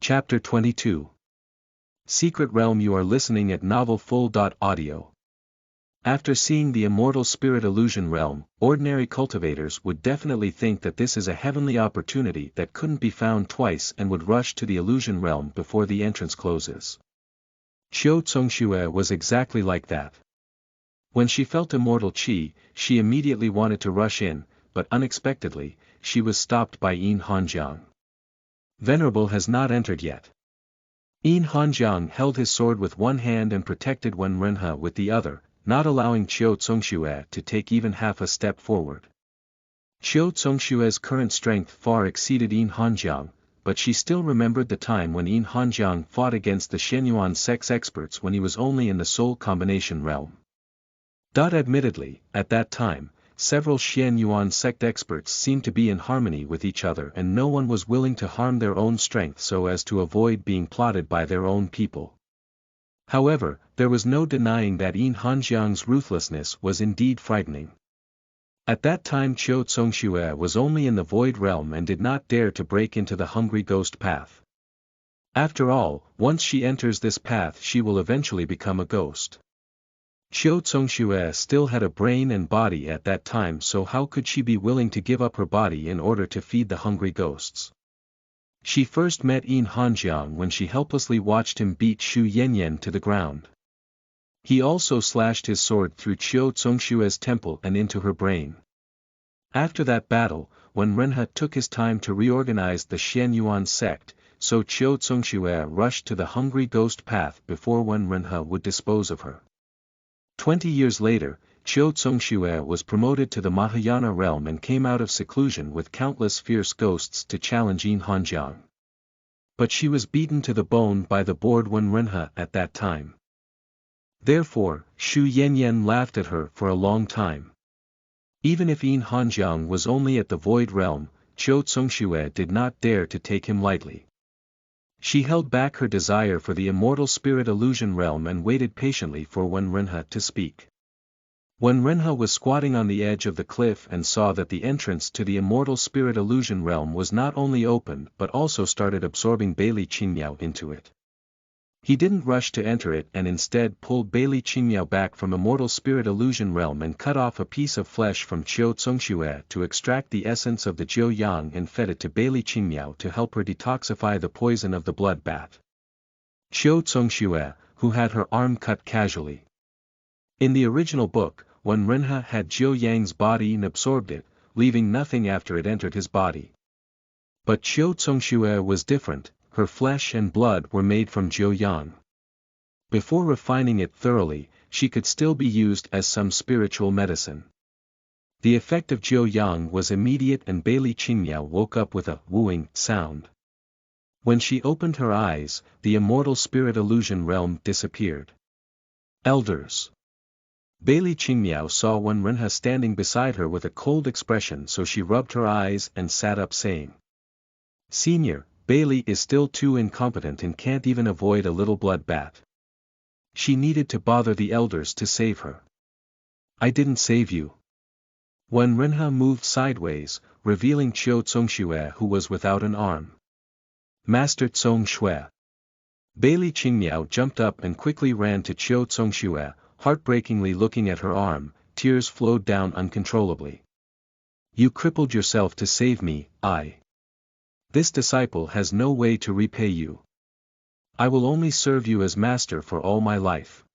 Chapter 22. Secret Realm. You are listening at novelfull.audio. After seeing the immortal spirit illusion realm, ordinary cultivators would definitely think that this is a heavenly opportunity that couldn't be found twice and would rush to the illusion realm before the entrance closes. Qiu Zongxue was exactly like that. When she felt immortal qi, she immediately wanted to rush in, but unexpectedly, she was stopped by Yin Hanjiang. Venerable has not entered yet. Yin Hanjiang held his sword with one hand and protected Wen Renhe with the other, not allowing Qiu Zongxue to take even half a step forward. Qiu Zongxue's current strength far exceeded Yin Hanjiang, but she still remembered the time when Yin Hanjiang fought against the Shenyuan sex experts when he was only in the soul combination realm. Admittedly, at that time, several Shenyuan sect experts seemed to be in harmony with each other and no one was willing to harm their own strength so as to avoid being plotted by their own people. However, there was no denying that Yin Hanjiang's ruthlessness was indeed frightening. At that time Qiu Zongxue was only in the void realm and did not dare to break into the hungry ghost path. After all, once she enters this path she will eventually become a ghost. Qiu Zongxue still had a brain and body at that time, so how could she be willing to give up her body in order to feed the hungry ghosts? She first met Yin Hanjiang when she helplessly watched him beat Xu Yanyan to the ground. He also slashed his sword through Qiu Zongxue's temple and into her brain. After that battle, when Renhe took his time to reorganize the Shenyuan sect, so Qiu Zongxue rushed to the hungry ghost path before Wen Renhe would dispose of her. 20 years later, Qiu Zongxue was promoted to the Mahayana realm and came out of seclusion with countless fierce ghosts to challenge Yin Hanjiang. But she was beaten to the bone by the bored Wen Renhe at that time. Therefore, Xu Yanyan laughed at her for a long time. Even if Yin Hanjiang was only at the void realm, Qiu Zongxue did not dare to take him lightly. She held back her desire for the immortal spirit illusion realm and waited patiently for Wen Renhe to speak. Wen Renhe was squatting on the edge of the cliff and saw that the entrance to the immortal spirit illusion realm was not only open but also started absorbing Beili Qingmiao into it. He didn't rush to enter it and instead pulled Beili Qingmiao back from immortal spirit illusion realm and cut off a piece of flesh from Qiu Zongxue to extract the essence of the Jiu Yang and fed it to Beili Qingmiao to help her detoxify the poison of the blood bath. Qiu Zongxue, who had her arm cut casually. In the original book, Wen Renhe had Jiu Yang's body and absorbed it, leaving nothing after it entered his body. But Qiu Zongxue was different. Her flesh and blood were made from Jiu Yang. Before refining it thoroughly, she could still be used as some spiritual medicine. The effect of Jiu Yang was immediate and Beili Qingmiao woke up with a wooing sound. When she opened her eyes, the immortal spirit illusion realm disappeared. Elders. Beili Qingmiao saw Wen Renhe standing beside her with a cold expression, so she rubbed her eyes and sat up saying, "Senior, Beili is still too incompetent and can't even avoid a little blood bath. She needed to bother the elders to save her." "I didn't save you." Wen Renhe moved sideways, revealing Qiu Zongxue who was without an arm. "Master Zongxue." Beili Qingmiao jumped up and quickly ran to Qiu Zongxue, heartbreakingly looking at her arm, tears flowed down uncontrollably. "You crippled yourself to save me, This disciple has no way to repay you. I will only serve you as master for all my life."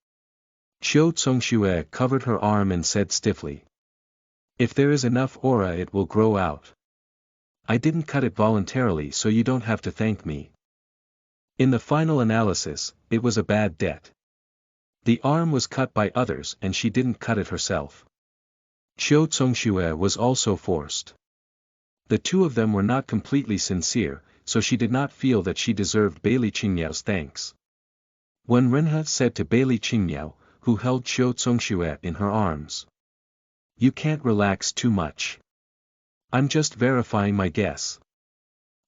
Qiu Zongxue covered her arm and said stiffly, "If there is enough aura it will grow out. I didn't cut it voluntarily so you don't have to thank me." In the final analysis, it was a bad debt. The arm was cut by others and she didn't cut it herself. Qiu Zongxue was also forced. The two of them were not completely sincere, so she did not feel that she deserved Beili Qingmiao's thanks. Wen Renhe said to Beili Qingmiao, who held Qiu Zongxue in her arms, "You can't relax too much. I'm just verifying my guess.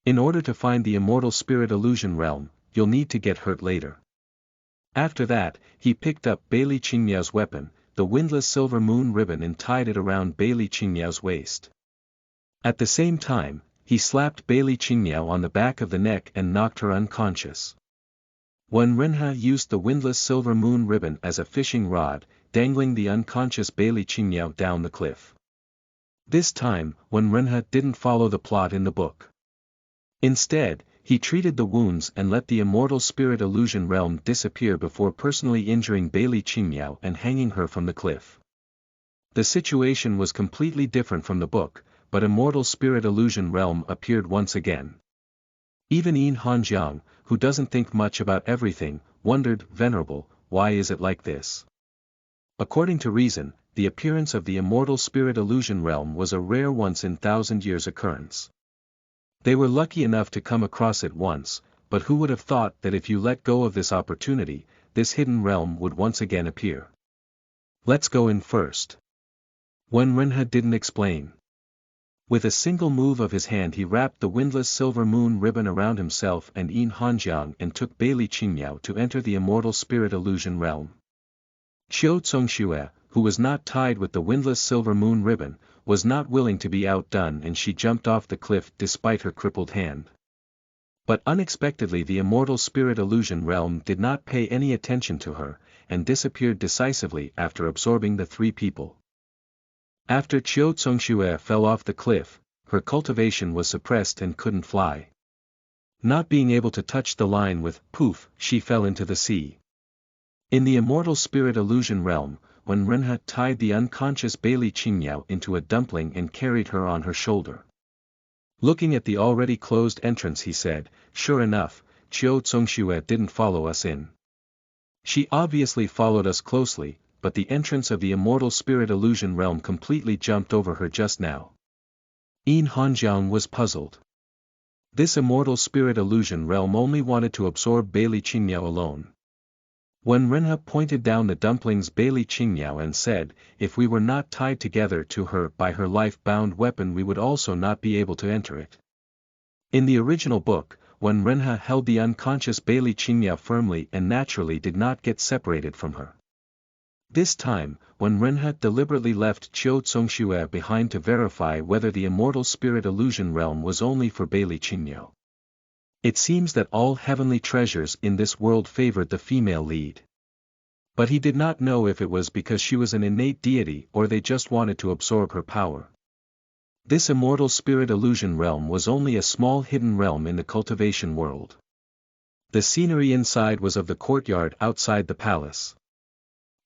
In order to find the immortal spirit illusion realm, you'll need to get hurt later." After that, he picked up Beili Qingmiao's weapon, the windless silver moon ribbon, and tied it around Beili Qingmiao's waist. At the same time, he slapped Bailey Qingmiao on the back of the neck and knocked her unconscious. Wen Renha used the windless silver moon ribbon as a fishing rod, dangling the unconscious Bailey Qingmiao down the cliff. This time, Wen Renha didn't follow the plot in the book. Instead, he treated the wounds and let the immortal spirit illusion realm disappear before personally injuring Bailey Qingmiao and hanging her from the cliff. The situation was completely different from the book, but immortal spirit illusion realm appeared once again. Even Yin Hanjiang, who doesn't think much about everything, wondered, "Venerable, why is it like this?" According to reason, the appearance of the immortal spirit illusion realm was a rare once-in-1,000 years occurrence. They were lucky enough to come across it once, but who would have thought that if you let go of this opportunity, this hidden realm would once again appear? "Let's go in first." Wen Renha didn't explain. With a single move of his hand he wrapped the windless silver moon ribbon around himself and Yin Hanjiang and took Bailey Qingmiao to enter the immortal spirit illusion realm. Qiu Zongxue, who was not tied with the windless silver moon ribbon, was not willing to be outdone and she jumped off the cliff despite her crippled hand. But unexpectedly the immortal spirit illusion realm did not pay any attention to her, and disappeared decisively after absorbing the three people. After Qiu Zongxue fell off the cliff, her cultivation was suppressed and couldn't fly. Not being able to touch the line with poof, she fell into the sea. In the immortal spirit illusion realm, Wen Renha tied the unconscious Bailey Qingmiao into a dumpling and carried her on her shoulder. Looking at the already closed entrance he said, "Sure enough, Qiu Zongxue didn't follow us in. She obviously followed us closely, but the entrance of the immortal spirit illusion realm completely jumped over her just now." Yin Hanjiang was puzzled. This immortal spirit illusion realm only wanted to absorb Bailey Qingmiao alone. Wen Renha pointed down the dumpling's Bailey Qingmiao and said, "If we were not tied together to her by her life-bound weapon we would also not be able to enter it." In the original book, Wen Renha held the unconscious Bailey Qingmiao firmly and naturally did not get separated from her. This time, Wen Renha deliberately left Qiu Zongxue behind to verify whether the immortal spirit illusion realm was only for Bailey Qingmiao. It seems that all heavenly treasures in this world favored the female lead. But he did not know if it was because she was an innate deity or they just wanted to absorb her power. This immortal spirit illusion realm was only a small hidden realm in the cultivation world. The scenery inside was of the courtyard outside the palace.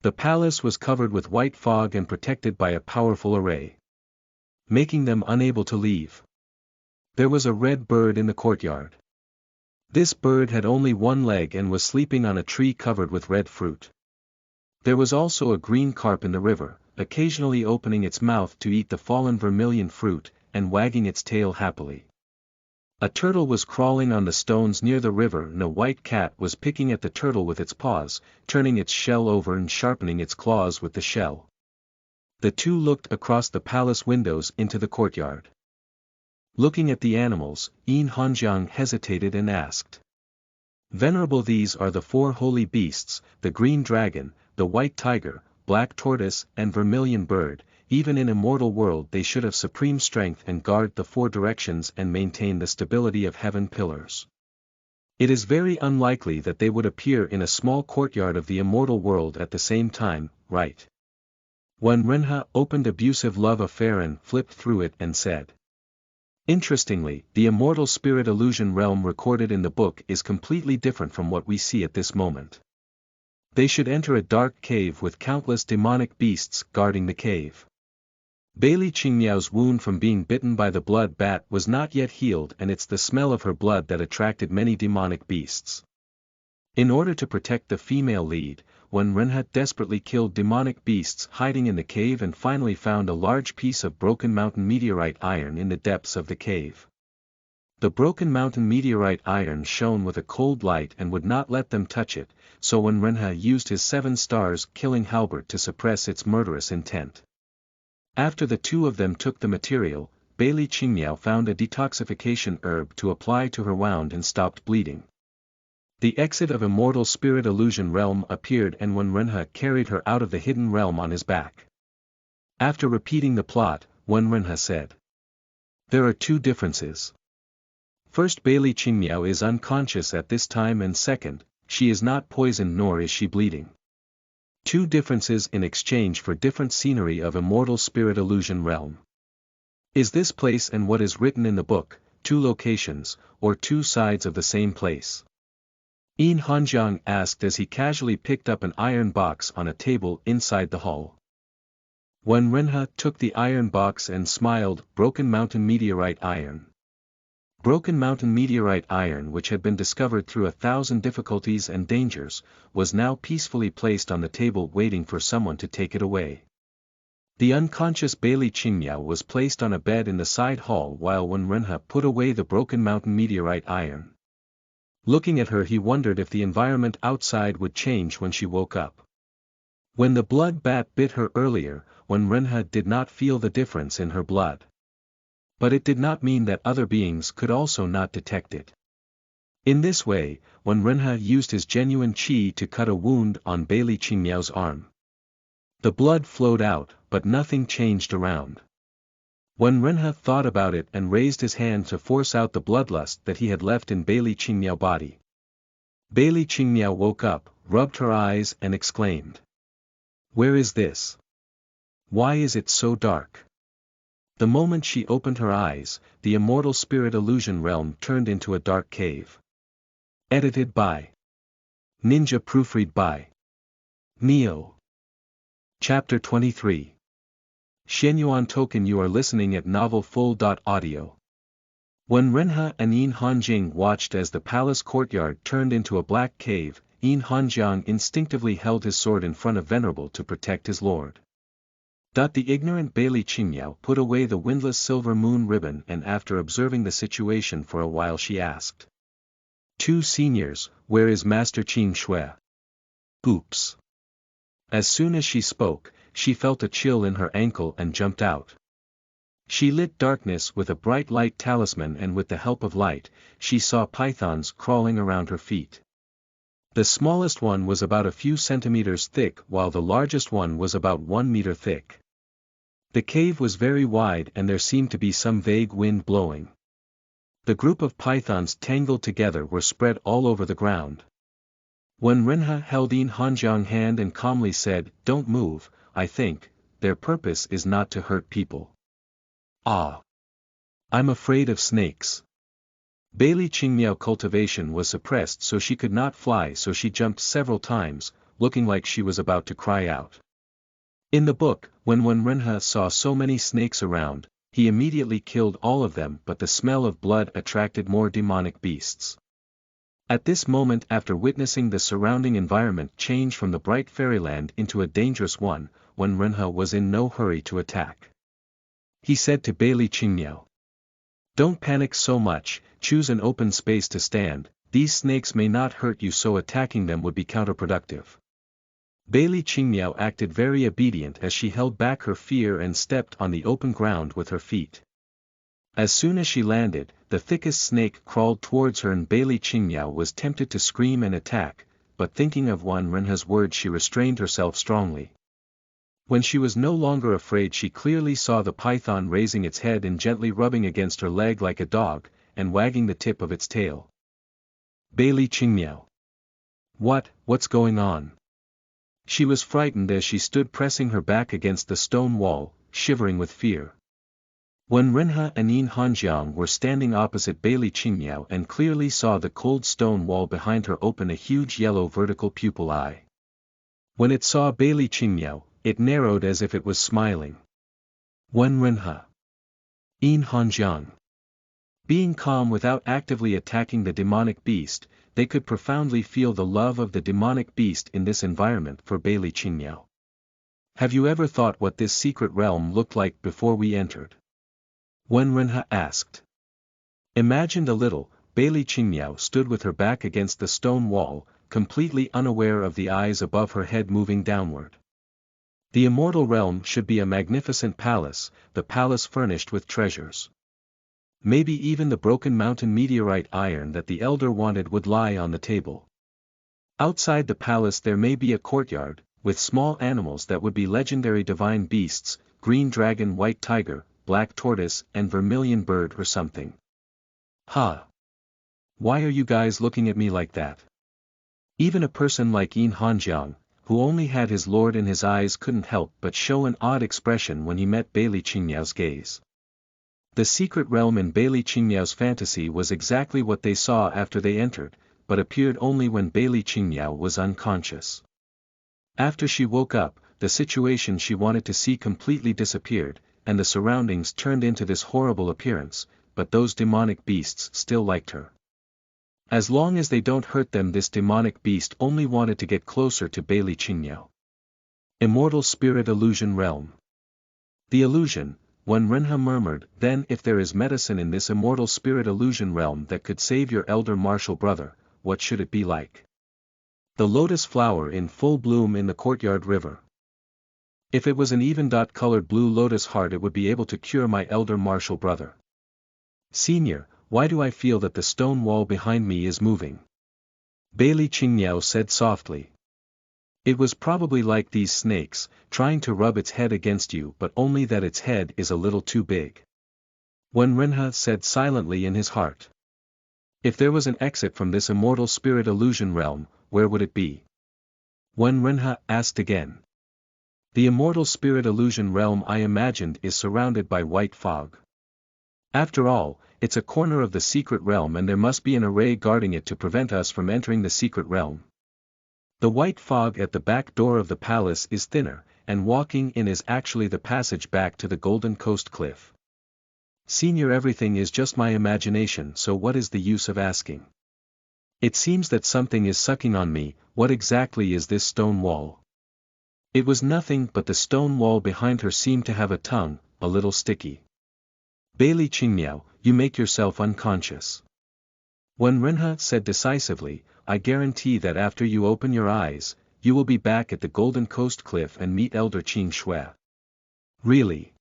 The palace was covered with white fog and protected by a powerful array, making them unable to leave. There was a red bird in the courtyard. This bird had only one leg and was sleeping on a tree covered with red fruit. There was also a green carp in the river, occasionally opening its mouth to eat the fallen vermilion fruit, and wagging its tail happily. A turtle was crawling on the stones near the river and a white cat was picking at the turtle with its paws, turning its shell over and sharpening its claws with the shell. The two looked across the palace windows into the courtyard. Looking at the animals, Yin Hanjiang hesitated and asked, "Venerable, these are the four holy beasts, the green dragon, the white tiger, black tortoise and vermilion bird. Even in immortal world they should have supreme strength and guard the four directions and maintain the stability of heaven pillars. It is very unlikely that they would appear in a small courtyard of the immortal world at the same time, right?" Wen Renha opened abusive love affair and flipped through it and said, "Interestingly, the immortal spirit illusion realm recorded in the book is completely different from what we see at this moment. They should enter a dark cave with countless demonic beasts guarding the cave. Bailey Qingmiao's wound from being bitten by the blood bat was not yet healed and it's the smell of her blood that attracted many demonic beasts. In order to protect the female lead, Wen Renha desperately killed demonic beasts hiding in the cave and finally found a large piece of broken mountain meteorite iron in the depths of the cave. The broken mountain meteorite iron shone with a cold light and would not let them touch it, so Wen Renha used his 7 stars killing halberd to suppress its murderous intent. After the two of them took the material, Bailey Qingmiao found a detoxification herb to apply to her wound and stopped bleeding. The exit of immortal spirit illusion realm appeared and Wen Renha carried her out of the hidden realm on his back. After repeating the plot, Wen Renha said, There are two differences. First, Bailey Qingmiao is unconscious at this time, and second, she is not poisoned nor is she bleeding. Two differences in exchange for different scenery of immortal spirit illusion realm. Is this place and what is written in the book, two locations, or two sides of the same place? Yin Hanjiang asked as he casually picked up an iron box on a table inside the hall. Wen Renhe took the iron box and smiled. Broken Mountain Meteorite Iron. Broken Mountain Meteorite Iron, which had been discovered through 1,000 difficulties and dangers, was now peacefully placed on the table waiting for someone to take it away. The unconscious Bailey Qingmiao was placed on a bed in the side hall while Wen Renhe put away the Broken Mountain Meteorite Iron. Looking at her, he wondered if the environment outside would change when she woke up. When the blood bat bit her earlier, Wen Renhe did not feel the difference in her blood. But it did not mean that other beings could also not detect it. In this way, Wen Renhe used his genuine qi to cut a wound on Bailey Qingmiao's arm. The blood flowed out, but nothing changed around. Wen Renhe thought about it and raised his hand to force out the bloodlust that he had left in Bailey Qingmiao's body. Bailey Qingmiao woke up, rubbed her eyes and exclaimed. "Where is this? Why is it so dark?" The moment she opened her eyes, the immortal spirit illusion realm turned into a dark cave. Edited by Ninja, proofread by Neo. Chapter 23. Xianyuan Token. You are listening at novelfull.audio. When Renhe and Yin Hanjing watched as the palace courtyard turned into a black cave, Yin Hanjiang instinctively held his sword in front of Venerable to protect his lord. The ignorant Bailey Qingmiao put away the windless silver moon ribbon, and after observing the situation for a while she asked. "Two seniors, where is Master Qing Shui?" "Oops." As soon as she spoke, she felt a chill in her ankle and jumped out. She lit darkness with a bright light talisman, and with the help of light, she saw pythons crawling around her feet. The smallest one was about a few centimeters thick while the largest one was about 1 meter thick. The cave was very wide and there seemed to be some vague wind blowing. The group of pythons tangled together were spread all over the ground. When Renhe held Yin Hanjiang's hand and calmly said, "Don't move, I think, their purpose is not to hurt people." "Ah. I'm afraid of snakes." Bailey Qingmiao cultivation was suppressed, so she could not fly, so she jumped several times, looking like she was about to cry out. In the book, when Renhe saw so many snakes around, he immediately killed all of them, but the smell of blood attracted more demonic beasts. At this moment, after witnessing the surrounding environment change from the bright fairyland into a dangerous one, Renhe was in no hurry to attack. He said to Bailey Qingmiao, "Don't panic so much, choose an open space to stand, these snakes may not hurt you, so attacking them would be counterproductive." Bailey Qingmiao acted very obedient as she held back her fear and stepped on the open ground with her feet. As soon as she landed, the thickest snake crawled towards her and Bailey Qingmiao was tempted to scream and attack, but thinking of Wen Renhe's words she restrained herself strongly. When she was no longer afraid, she clearly saw the python raising its head and gently rubbing against her leg like a dog, and wagging the tip of its tail. Bailey Qingmiao. What's going on?" She was frightened as she stood pressing her back against the stone wall, shivering with fear. When Renhe and Yin Hanjiang were standing opposite Bailey Qingmiao and clearly saw the cold stone wall behind her open a huge yellow vertical pupil eye. When it saw Bailey Qingmiao, it narrowed as if it was smiling. Wen Renhe. Yin Hanjiang. Being calm without actively attacking the demonic beast, they could profoundly feel the love of the demonic beast in this environment for Bailey Qingmiao. "Have you ever thought what this secret realm looked like before we entered?" Wen Renhe asked. Imagined a little. Bailey Qingmiao stood with her back against the stone wall, completely unaware of the eyes above her head moving downward. The immortal realm should be a magnificent palace, the palace furnished with treasures. Maybe even the broken mountain meteorite iron that the elder wanted would lie on the table. Outside the palace there may be a courtyard, with small animals that would be legendary divine beasts, green dragon, white tiger, black tortoise and vermilion bird or something. Ha! Why are you guys looking at me like that? Even a person like Yin Hanjiang, who only had his lord in his eyes, couldn't help but show an odd expression when he met Bailey Qingmiao's gaze. The secret realm in Bailey Qingmiao's fantasy was exactly what they saw after they entered, but appeared only when Bailey Qingmiao was unconscious. After she woke up, the situation she wanted to see completely disappeared, and the surroundings turned into this horrible appearance, but those demonic beasts still liked her. As long as they don't hurt them, this demonic beast only wanted to get closer to Bailey Qingmiao. Immortal Spirit Illusion Realm. The illusion, when Renha murmured, then if there is medicine in this immortal spirit illusion realm that could save your elder martial brother, what should it be like? The lotus flower in full bloom in the courtyard river. If it was an even-colored blue lotus heart, it would be able to cure my elder martial brother. Senior, why do I feel that the stone wall behind me is moving? Bailey Qingmiao said softly. It was probably like these snakes, trying to rub its head against you, but only that its head is a little too big. Wen Renha said silently in his heart. If there was an exit from this immortal spirit illusion realm, where would it be? Wen Renha asked again. The immortal spirit illusion realm I imagined is surrounded by white fog. After all, it's a corner of the secret realm and there must be an array guarding it to prevent us from entering the secret realm. The white fog at the back door of the palace is thinner, and walking in is actually the passage back to the Golden Coast Cliff. Senior, everything is just my imagination, so what is the use of asking? It seems that something is sucking on me. What exactly is this stone wall? It was nothing, but the stone wall behind her seemed to have a tongue, a little sticky. Bailey Qingmiao, you make yourself unconscious. Wen Renha said decisively, I guarantee that after you open your eyes, you will be back at the Golden Coast Cliff and meet Elder Qing Shui. Really?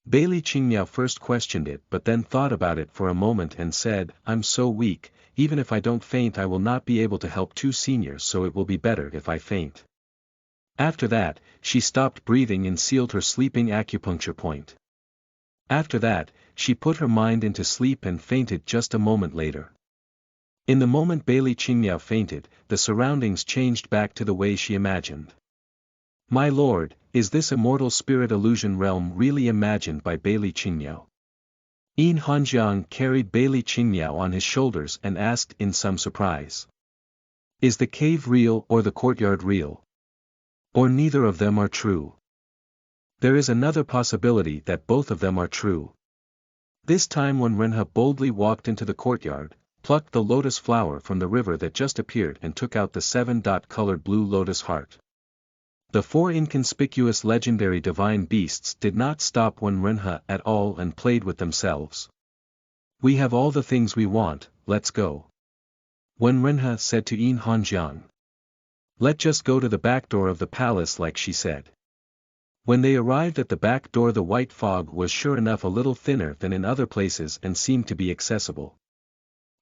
Bailey Qingmiao first questioned it but then thought about it for a moment and said, I'm so weak, even if I don't faint I will not be able to help two seniors, so it will be better if I faint. After that, she stopped breathing and sealed her sleeping acupuncture point. After that, she put her mind into sleep and fainted just a moment later. In the moment Bailey Qingmiao fainted, the surroundings changed back to the way she imagined. My lord, is this immortal spirit illusion realm really imagined by Bailey Qingmiao? Yin Hanjiang carried Bailey Qingmiao on his shoulders and asked in some surprise. Is the cave real or the courtyard real? Or neither of them are true? There is another possibility that both of them are true. This time when Renha boldly walked into the courtyard, plucked the lotus flower from the river that just appeared and took out the 7-colored blue lotus heart. The four inconspicuous legendary divine beasts did not stop Wen Renha at all and played with themselves. We have all the things we want, let's go. Wen Renha said to Yin Hanjiang. Let's just go to the back door of the palace like she said. When they arrived at the back door, the white fog was sure enough a little thinner than in other places and seemed to be accessible.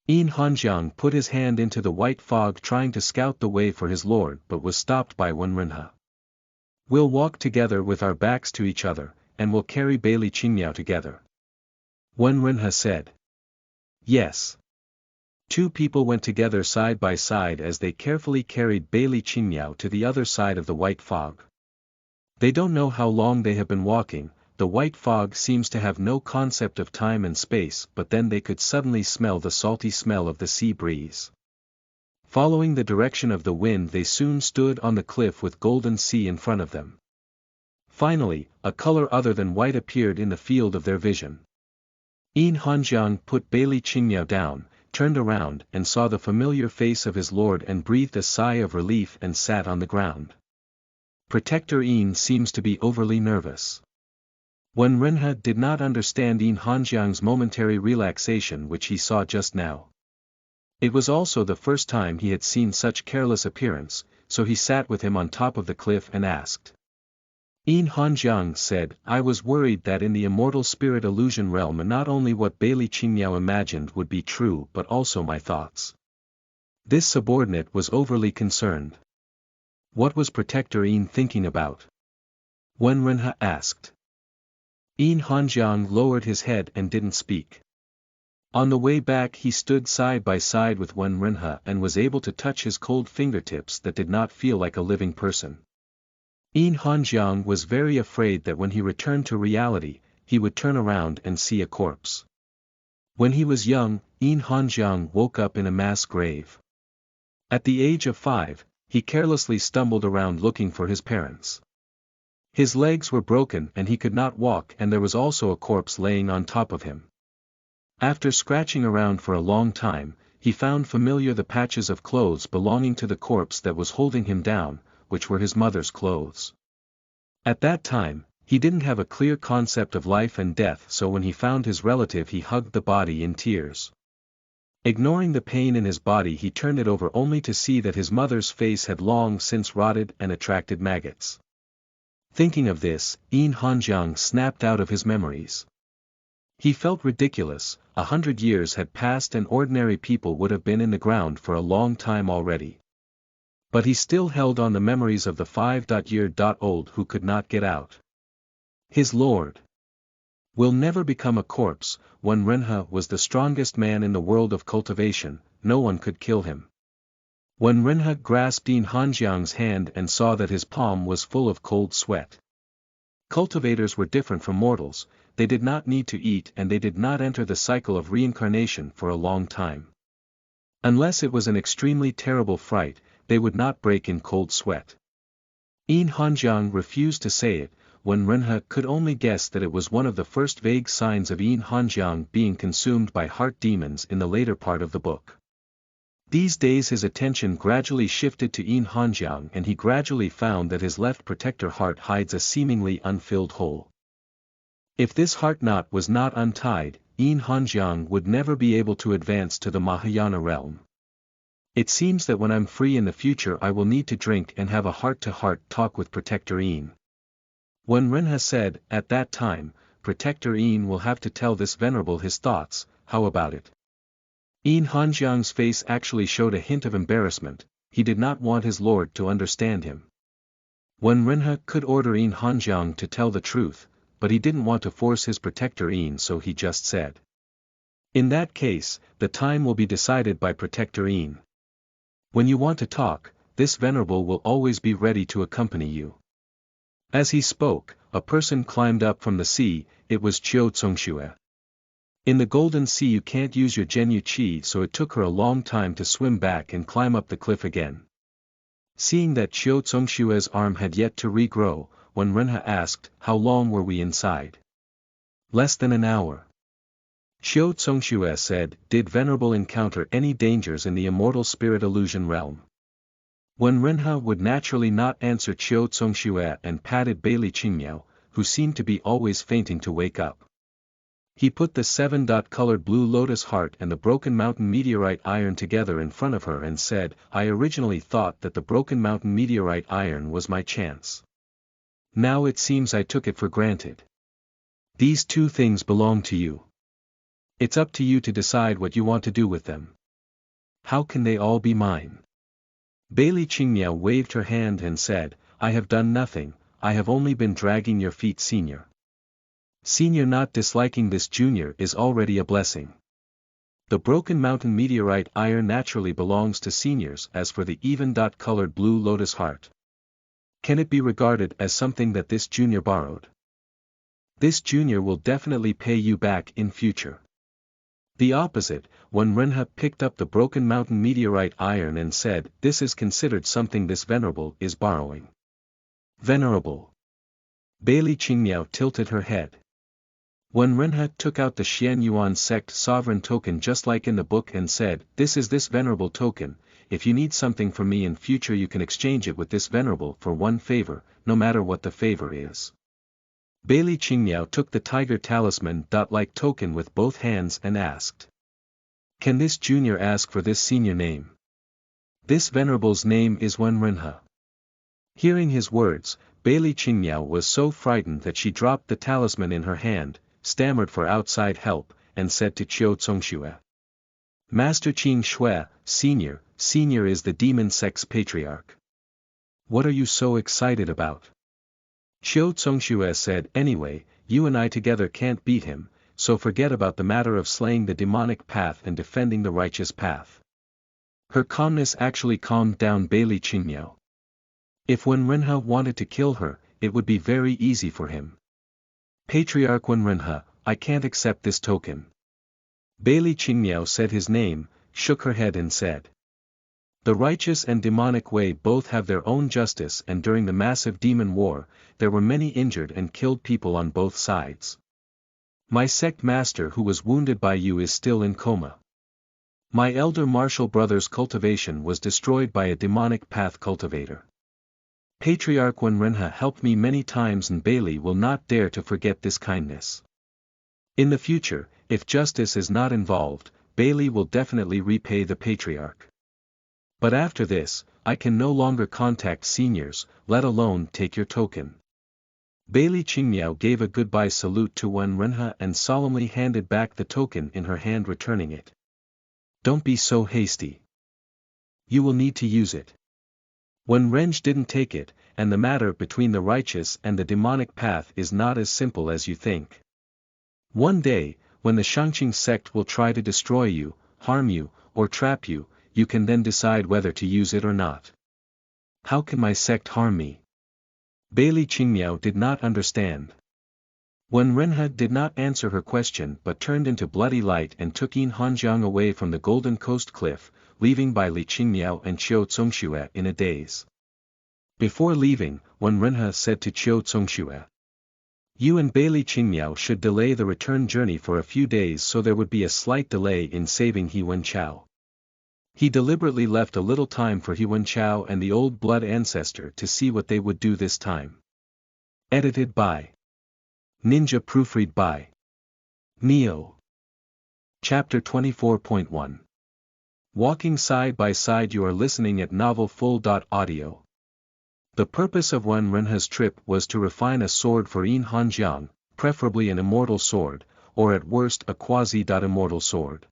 Yin Hanjiang put his hand into the white fog trying to scout the way for his lord but was stopped by Wen Renha. We'll walk together with our backs to each other, and we'll carry Bailey Qingmiao together. Wen Renha said. Yes. Two people went together side by side as they carefully carried Bailey Qingmiao to the other side of the white fog. They don't know how long they have been walking. The white fog seems to have no concept of time and space, but then they could suddenly smell the salty smell of the sea breeze. Following the direction of the wind, they soon stood on the cliff with golden sea in front of them. Finally, a color other than white appeared in the field of their vision. Yin Hanjiang put Bailey Qingmiao down, turned around and saw the familiar face of his lord and breathed a sigh of relief and sat on the ground. Protector Yin seems to be overly nervous. Wen Renha did not understand Yin Hanjiang's momentary relaxation which he saw just now. It was also the first time he had seen such careless appearance, so he sat with him on top of the cliff and asked. Yin Hanjiang said, I was worried that in the immortal spirit illusion realm not only what Bailey Qingmiao imagined would be true but also my thoughts. This subordinate was overly concerned. What was Protector Yin thinking about? Wen Renha asked. Yin Hanjiang lowered his head and didn't speak. On the way back he stood side by side with Wen Renhe and was able to touch his cold fingertips that did not feel like a living person. Yin Hanjiang was very afraid that when he returned to reality, he would turn around and see a corpse. When he was young, Yin Hanjiang woke up in a mass grave. At the age of 5, he carelessly stumbled around looking for his parents. His legs were broken and he could not walk, and there was also a corpse laying on top of him. After scratching around for a long time, he found familiar the patches of clothes belonging to the corpse that was holding him down, which were his mother's clothes. At that time, he didn't have a clear concept of life and death, so when he found his relative he hugged the body in tears. Ignoring the pain in his body, he turned it over only to see that his mother's face had long since rotted and attracted maggots. Thinking of this, Yin Hanjiang snapped out of his memories. He felt ridiculous. 100 years had passed and ordinary people would have been in the ground for a long time already. But he still held on the memories of the 5-year-old who could not get out. His lord will never become a corpse. Wen Renhe was the strongest man in the world of cultivation, no one could kill him. Wen Renhe grasped Yin Hanjiang's hand and saw that his palm was full of cold sweat. Cultivators were different from mortals, they did not need to eat and they did not enter the cycle of reincarnation for a long time. Unless it was an extremely terrible fright, they would not break in cold sweat. Yin Hanjiang refused to say it. Wen Renhe could only guess that it was one of the first vague signs of Yin Hanjiang being consumed by heart demons in the later part of the book. These days his attention gradually shifted to Yin Hanjiang and he gradually found that his left protector heart hides a seemingly unfilled hole. If this heart knot was not untied, Yin Hanjiang would never be able to advance to the Mahayana realm. It seems that when I'm free in the future I will need to drink and have a heart-to-heart talk with Protector Yin. Wen Renhe said, at that time, Protector Yin will have to tell this venerable his thoughts. How about it? Yin Hanjiang's face actually showed a hint of embarrassment. He did not want his lord to understand him. Wen Renhe could order Yin Hanjiang to tell the truth, but he didn't want to force his Protector Yin, so he just said, in that case, the time will be decided by Protector Yin. When you want to talk, this venerable will always be ready to accompany you. As he spoke, a person climbed up from the sea. It was Qiu Zongxue. In the Golden Sea you can't use your Zhenyu Qi, so it took her a long time to swim back and climb up the cliff again. Seeing that Qiu Zongxue's arm had yet to regrow, Wen Renhe asked, how long were we inside? Less than an hour. Qiu Zongxue said, did Venerable encounter any dangers in the immortal spirit illusion realm? Wen Renhe would naturally not answer Qiu Zongxue and patted Bailey Qingmiao, who seemed to be always fainting to wake up. He put the 7-colored blue lotus heart and the broken mountain meteorite iron together in front of her and said, I originally thought that the broken mountain meteorite iron was my chance. Now it seems I took it for granted. These two things belong to you. It's up to you to decide what you want to do with them. How can they all be mine? Bailey Qingmiao waved her hand and said, I have done nothing, I have only been dragging your feet, Senior. Senior not disliking this junior is already a blessing. The broken mountain meteorite iron naturally belongs to seniors. As for the even-colored blue lotus heart, can it be regarded as something that this junior borrowed? This junior will definitely pay you back in future. The opposite, when Renhe picked up the broken mountain meteorite iron and said, this is considered something this venerable is borrowing. Venerable. Bailey Qingmiao tilted her head. When Renhe took out the Xian Yuan sect sovereign token just like in the book and said, this is this venerable token, if you need something from me in future you can exchange it with this venerable for one favor, no matter what the favor is. Bailey Qingmiao took the tiger talisman-like token with both hands and asked, can this junior ask for this senior name? This venerable's name is Wen Renhe. Hearing his words, Bailey Qingmiao was so frightened that she dropped the talisman in her hand, stammered for outside help, and said to Qiu Zongxue, Master Qing Shui, Senior is the demon sect's patriarch. What are you so excited about? Qiu Zongxue said, anyway, you and I together can't beat him, so forget about the matter of slaying the demonic path and defending the righteous path. Her calmness actually calmed down Bailey Qingmiao. If Wenrenha wanted to kill her, it would be very easy for him. Patriarch Wenrenha, I can't accept this token. Bailey Qingmiao said his name, shook her head and said. The righteous and demonic way both have their own justice, and during the massive demon war, there were many injured and killed people on both sides. My sect master who was wounded by you is still in coma. My elder martial brother's cultivation was destroyed by a demonic path cultivator. Patriarch Wenrenha helped me many times and Bailey will not dare to forget this kindness. In the future, if justice is not involved, Bailey will definitely repay the patriarch. But after this, I can no longer contact seniors, let alone take your token. Bailey Qingmiao gave a goodbye salute to Wenrenha and solemnly handed back the token in her hand, returning it. Don't be so hasty. You will need to use it. Wenrenj didn't take it, and the matter between the righteous and the demonic path is not as simple as you think. One day, when the Shangqing sect will try to destroy you, harm you, or trap you, you can then decide whether to use it or not. How can my sect harm me? Bailey Qingmiao did not understand. Wenrenha did not answer her question but turned into bloody light and took Yin Hanjiang away from the Golden Coast Cliff, leaving by Li Qingmiao and Qiu Zongxue in a daze. Before leaving, Wenrenha said to Qiu Zongxue, you and Bailey Qingmiao should delay the return journey for a few days so there would be a slight delay in saving He Wenchao. He deliberately left a little time for He Wenchao and the old blood ancestor to see what they would do this time. Edited by Ninja, proofread by Neo. Chapter 24.1. Walking side by side. You are listening at novelfull.audio. The purpose of Wenrenha's trip was to refine a sword for Yin Hanjiang, preferably an immortal sword, or at worst a quasi-immortal sword.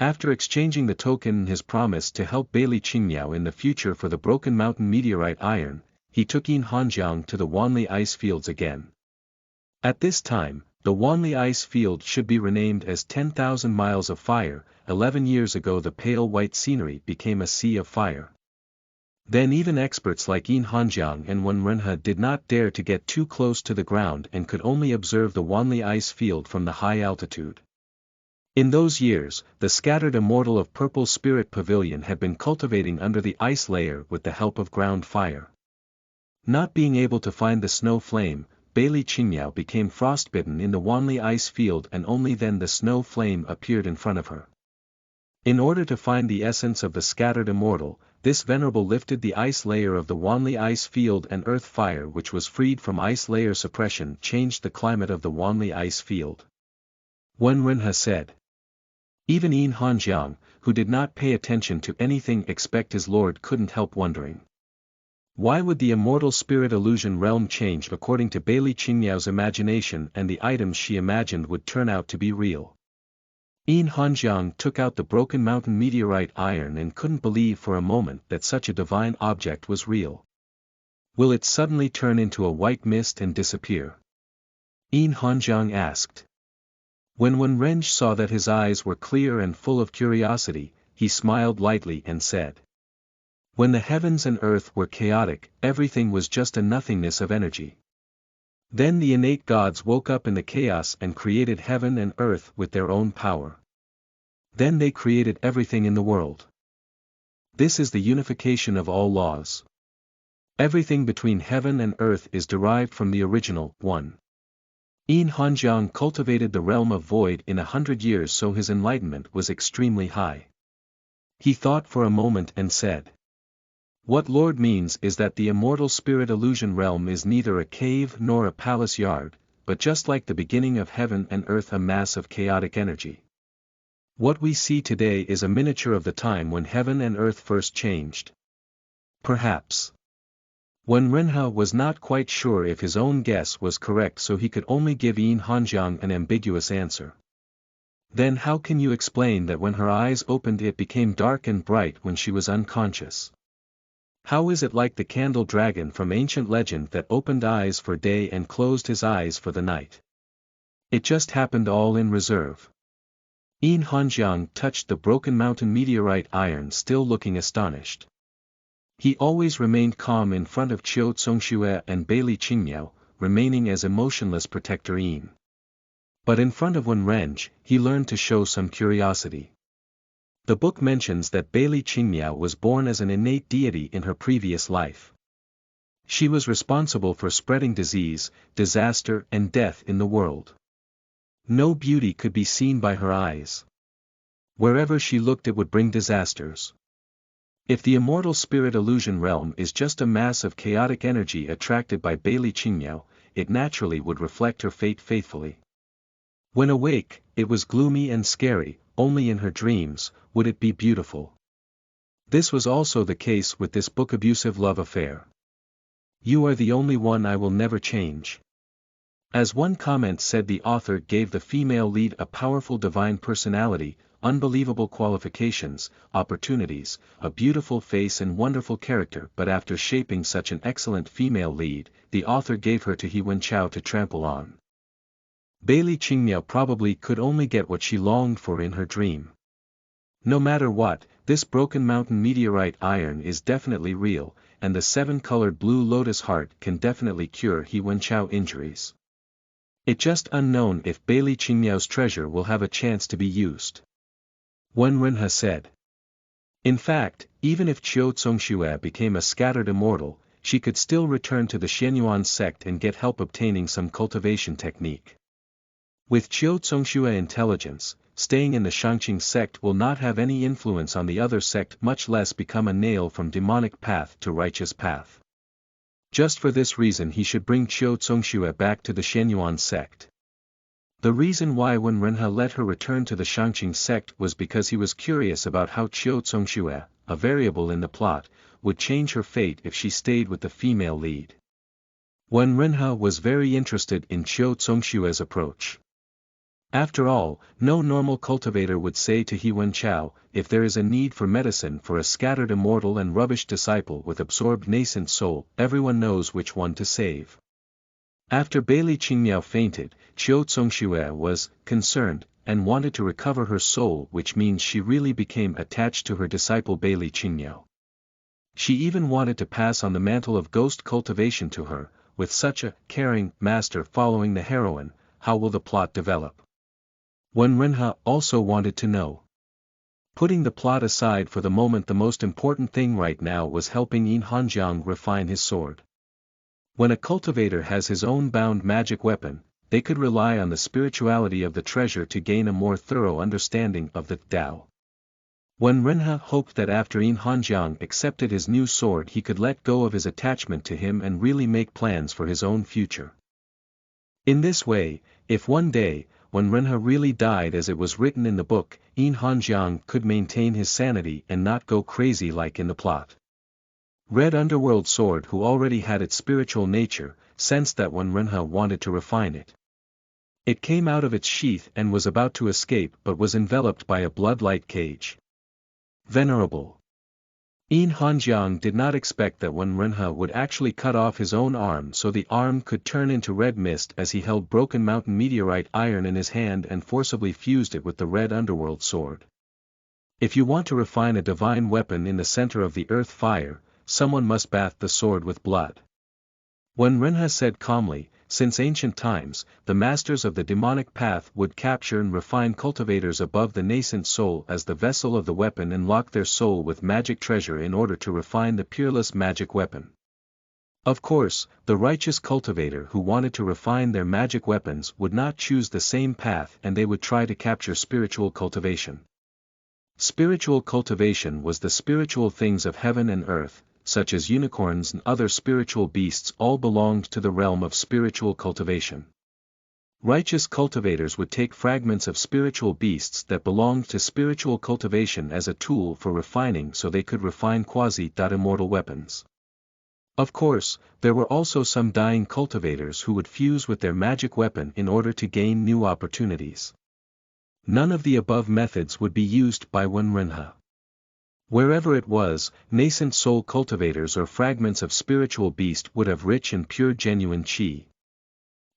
After exchanging the token and his promise to help Bailey Qingmiao in the future for the Broken Mountain meteorite iron, he took Yin Hanjiang to the Wanli ice fields again. At this time, the Wanli ice field should be renamed as 10,000 Miles of Fire. 11 years ago the pale white scenery became a sea of fire. Then even experts like Yin Hanjiang and Wenrenha did not dare to get too close to the ground and could only observe the Wanli ice field from the high altitude. In those years, the scattered immortal of Purple Spirit Pavilion had been cultivating under the ice layer with the help of ground fire. Not being able to find the snow flame, Bailey Qingmiao became frostbitten in the Wanli ice field and only then the snow flame appeared in front of her. In order to find the essence of the scattered immortal, this venerable lifted the ice layer of the Wanli ice field and earth fire which was freed from ice layer suppression changed the climate of the Wanli ice field. Wenrenha said. Even Yin Hanjiang, who did not pay attention to anything except his lord, couldn't help wondering. Why would the immortal spirit illusion realm change according to Bailey Qingmiao's imagination and the items she imagined would turn out to be real? Yin Hanjiang took out the Broken Mountain meteorite iron and couldn't believe for a moment that such a divine object was real. Will it suddenly turn into a white mist and disappear? Yin Hanjiang asked. When Wenrenj saw that his eyes were clear and full of curiosity, he smiled lightly and said. When the heavens and earth were chaotic, everything was just a nothingness of energy. Then the innate gods woke up in the chaos and created heaven and earth with their own power. Then they created everything in the world. This is the unification of all laws. Everything between heaven and earth is derived from the original one. Yin Hanjiang cultivated the realm of void in 100 years, so his enlightenment was extremely high. He thought for a moment and said. What Lord means is that the immortal spirit illusion realm is neither a cave nor a palace yard, but just like the beginning of heaven and earth, a mass of chaotic energy. What we see today is a miniature of the time when heaven and earth first changed. Perhaps. Wenrenha was not quite sure if his own guess was correct, so he could only give Yin Hanjiang an ambiguous answer. Then how can you explain that when her eyes opened it became dark and bright when she was unconscious? How is it like the candle dragon from ancient legend that opened eyes for day and closed his eyes for the night? It just happened all in reserve. Yin Hanjiang touched the broken mountain meteorite iron, still looking astonished. He always remained calm in front of Qiu Zongxue and Bailey Qingmiao, remaining as emotionless protector Yin. But in front of Wen Renge, he learned to show some curiosity. The book mentions that Bailey Qingmiao was born as an innate deity in her previous life. She was responsible for spreading disease, disaster and death in the world. No beauty could be seen by her eyes. Wherever she looked it would bring disasters. If the immortal spirit illusion realm is just a mass of chaotic energy attracted by Bailey Qingmiao, it naturally would reflect her fate faithfully. When awake, it was gloomy and scary, only in her dreams would it be beautiful. This was also the case with this book abusive love affair. You are the only one I will never change. As one comment said, the author gave the female lead a powerful divine personality, unbelievable qualifications, opportunities, a beautiful face and wonderful character, but after shaping such an excellent female lead, the author gave her to He Wenchao to trample on. Bailey Qingmiao probably could only get what she longed for in her dream. No matter what, this broken mountain meteorite iron is definitely real, and the 7-colored blue lotus heart can definitely cure He Wenchao injuries. It's just unknown if Bailey Qingmiao's treasure will have a chance to be used. Wen Renhe said. In fact, even if Qiu Zongxue became a scattered immortal, she could still return to the Xianyuan sect and get help obtaining some cultivation technique. With Qiu Zongxue intelligence, staying in the Shangqing sect will not have any influence on the other sect, much less become a nail from demonic path to righteous path. Just for this reason he should bring Qiu Zongxue back to the Xianyuan sect. The reason why Wen Renhe let her return to the Shangqing sect was because he was curious about how Qiu Zongxue, a variable in the plot, would change her fate if she stayed with the female lead. Wen Renhe was very interested in Qiu Zongxue's approach. After all, no normal cultivator would say to He Wenchao, if there is a need for medicine for a scattered immortal and rubbish disciple with absorbed nascent soul, everyone knows which one to save. After Bailey Qingmiao fainted, Qiu Zongxue was concerned, and wanted to recover her soul, which means she really became attached to her disciple Bailey Qingmiao. She even wanted to pass on the mantle of ghost cultivation to her. With such a caring master following the heroine, how will the plot develop? Wen Renhe also wanted to know. Putting the plot aside for the moment, the most important thing right now was helping Yin Hanjiang refine his sword. When a cultivator has his own bound magic weapon, they could rely on the spirituality of the treasure to gain a more thorough understanding of the Tao. Wen Renhe hoped that after Yin Hanjiang accepted his new sword he could let go of his attachment to him and really make plans for his own future. In this way, if one day, when Renhe really died as it was written in the book, Yin Hanjiang could maintain his sanity and not go crazy like in the plot. Red Underworld Sword, who already had its spiritual nature, sensed that Wen Renhe wanted to refine it. It came out of its sheath and was about to escape, but was enveloped by a blood-light cage. Venerable. Yin Hanjiang did not expect that Wen Renhe would actually cut off his own arm so the arm could turn into red mist, as he held broken mountain meteorite iron in his hand and forcibly fused it with the red underworld sword. If you want to refine a divine weapon in the center of the earth fire, someone must bath the sword with blood. Wen Renhe said calmly, since ancient times, the masters of the demonic path would capture and refine cultivators above the nascent soul as the vessel of the weapon and lock their soul with magic treasure in order to refine the peerless magic weapon. Of course, the righteous cultivator who wanted to refine their magic weapons would not choose the same path, and they would try to capture spiritual cultivation. Spiritual cultivation was the spiritual things of heaven and earth, such as unicorns and other spiritual beasts, all belonged to the realm of spiritual cultivation. Righteous cultivators would take fragments of spiritual beasts that belonged to spiritual cultivation as a tool for refining, so they could refine quasi-immortal weapons. Of course, there were also some dying cultivators who would fuse with their magic weapon in order to gain new opportunities. None of the above methods would be used by Wen Renhe. Wherever it was, nascent soul cultivators or fragments of spiritual beast would have rich and pure genuine chi.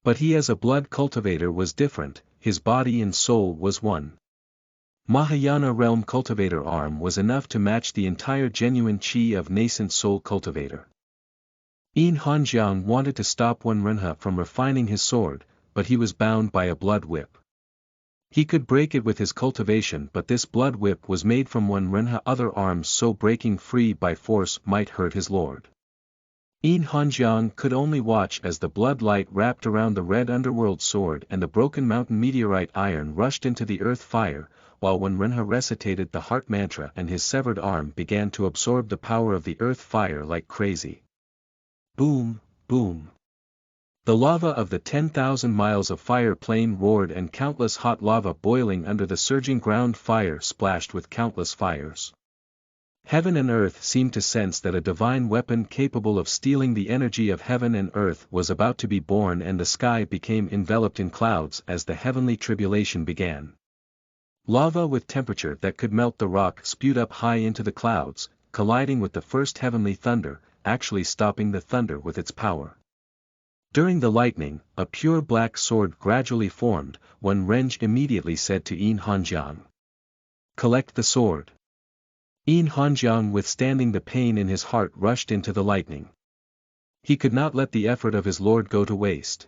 But he as a blood cultivator was different, his body and soul was one. Mahayana realm cultivator arm was enough to match the entire genuine chi of nascent soul cultivator. Yin Hanjiang wanted to stop Wenrenha from refining his sword, but he was bound by a blood whip. He could break it with his cultivation, but this blood whip was made from Wenrenha's other arms, so breaking free by force might hurt his lord. Yin Hanjiang could only watch as the blood light wrapped around the red underworld sword and the broken mountain meteorite iron rushed into the earth fire, while Wenrenha recitated the heart mantra and his severed arm began to absorb the power of the earth fire like crazy. Boom, boom. The lava of the 10,000 miles of fire plain roared, and countless hot lava boiling under the surging ground fire splashed with countless fires. Heaven and earth seemed to sense that a divine weapon capable of stealing the energy of heaven and earth was about to be born, and the sky became enveloped in clouds as the heavenly tribulation began. Lava with temperature that could melt the rock spewed up high into the clouds, colliding with the first heavenly thunder, actually stopping the thunder with its power. During the lightning, a pure black sword gradually formed, when Renge immediately said to Yin Hanjiang, "Collect the sword." Yin Hanjiang, withstanding the pain in his heart, rushed into the lightning. He could not let the effort of his lord go to waste.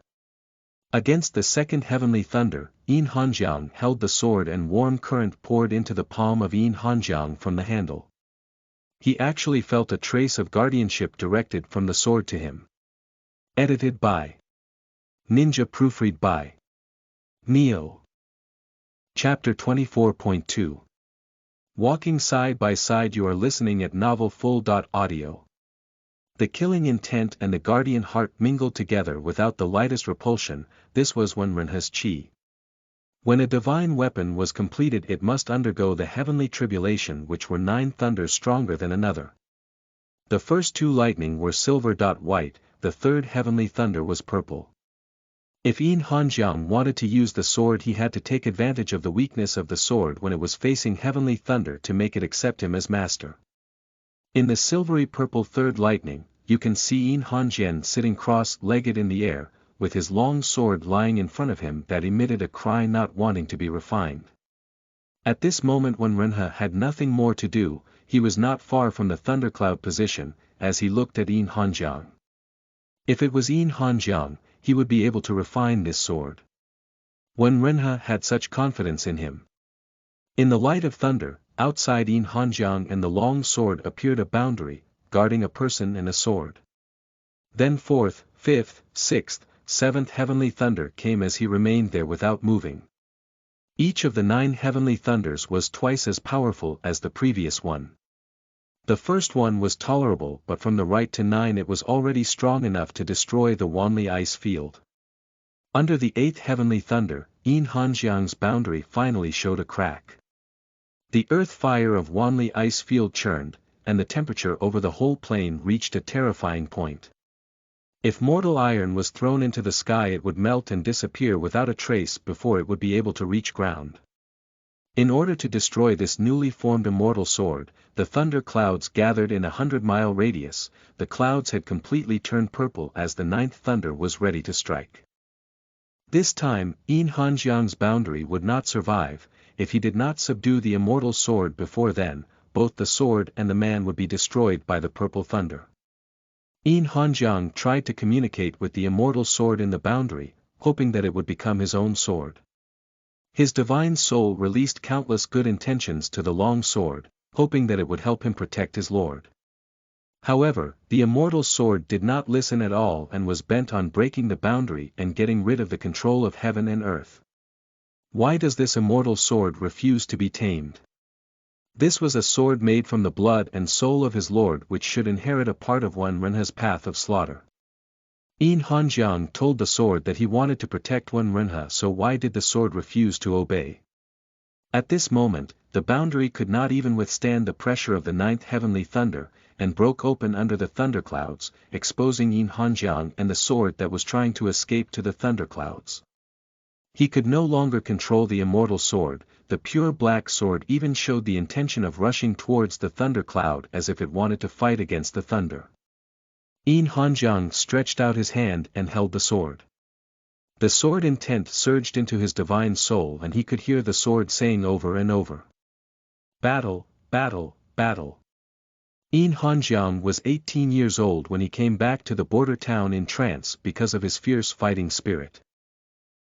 Against the second heavenly thunder, Yin Hanjiang held the sword and warm current poured into the palm of Yin Hanjiang from the handle. He actually felt a trace of guardianship directed from the sword to him. Edited by Ninja, proofread by Neo. Chapter 24.2. Walking side by side. You are listening at novelfull.audio. The killing intent and the guardian heart mingled together without the lightest repulsion. This was Wenrenha's chi. When a divine weapon was completed, it must undergo the heavenly tribulation, which were 9 thunders stronger than another. The first 2 lightning were silver white, the third heavenly thunder was purple. If Yin Hanjiang wanted to use the sword, he had to take advantage of the weakness of the sword when it was facing heavenly thunder to make it accept him as master. In the silvery purple third lightning, you can see Yin Hanjiang sitting cross-legged in the air, with his long sword lying in front of him that emitted a cry not wanting to be refined. At this moment Wenrenha had nothing more to do. He was not far from the thundercloud position, as he looked at Yin Hanjiang. If it was Yin Hanjiang, he would be able to refine this sword. Wenrenha had such confidence in him. In the light of thunder, outside Yin Hanjiang and the long sword appeared a boundary, guarding a person and a sword. Then 4th, 5th, 6th, 7th heavenly thunder came as he remained there without moving. Each of the 9 heavenly thunders was twice as powerful as the previous one. The first one was tolerable, but from the right to 9 it was already strong enough to destroy the Wanli ice field. Under the 8th heavenly thunder, Yin Hanjiang's boundary finally showed a crack. The earth fire of Wanli ice field churned, and the temperature over the whole plain reached a terrifying point. If mortal iron was thrown into the sky, it would melt and disappear without a trace before it would be able to reach ground. In order to destroy this newly formed immortal sword, the thunder clouds gathered in a 100-mile radius. The clouds had completely turned purple as the 9th thunder was ready to strike. This time, Yin Hanjiang's boundary would not survive. If he did not subdue the immortal sword before then, both the sword and the man would be destroyed by the purple thunder. Yin Hanjiang tried to communicate with the immortal sword in the boundary, hoping that it would become his own sword. His divine soul released countless good intentions to the long sword, hoping that it would help him protect his lord. However, the immortal sword did not listen at all and was bent on breaking the boundary and getting rid of the control of heaven and earth. Why does this immortal sword refuse to be tamed? This was a sword made from the blood and soul of his lord, which should inherit a part of Wenrenha's path of slaughter. Yin Hanjiang told the sword that he wanted to protect Wenrenha, so why did the sword refuse to obey? At this moment, the boundary could not even withstand the pressure of the 9th heavenly thunder, and broke open under the thunderclouds, exposing Yin Hanjiang and the sword that was trying to escape to the thunderclouds. He could no longer control the immortal sword. The pure black sword even showed the intention of rushing towards the thunder cloud as if it wanted to fight against the thunder. Yin Hanjiang stretched out his hand and held the sword. The sword intent surged into his divine soul and he could hear the sword saying over and over. Battle, battle, battle. Yin Hanjiang was 18 years old when he came back to the border town in trance because of his fierce fighting spirit.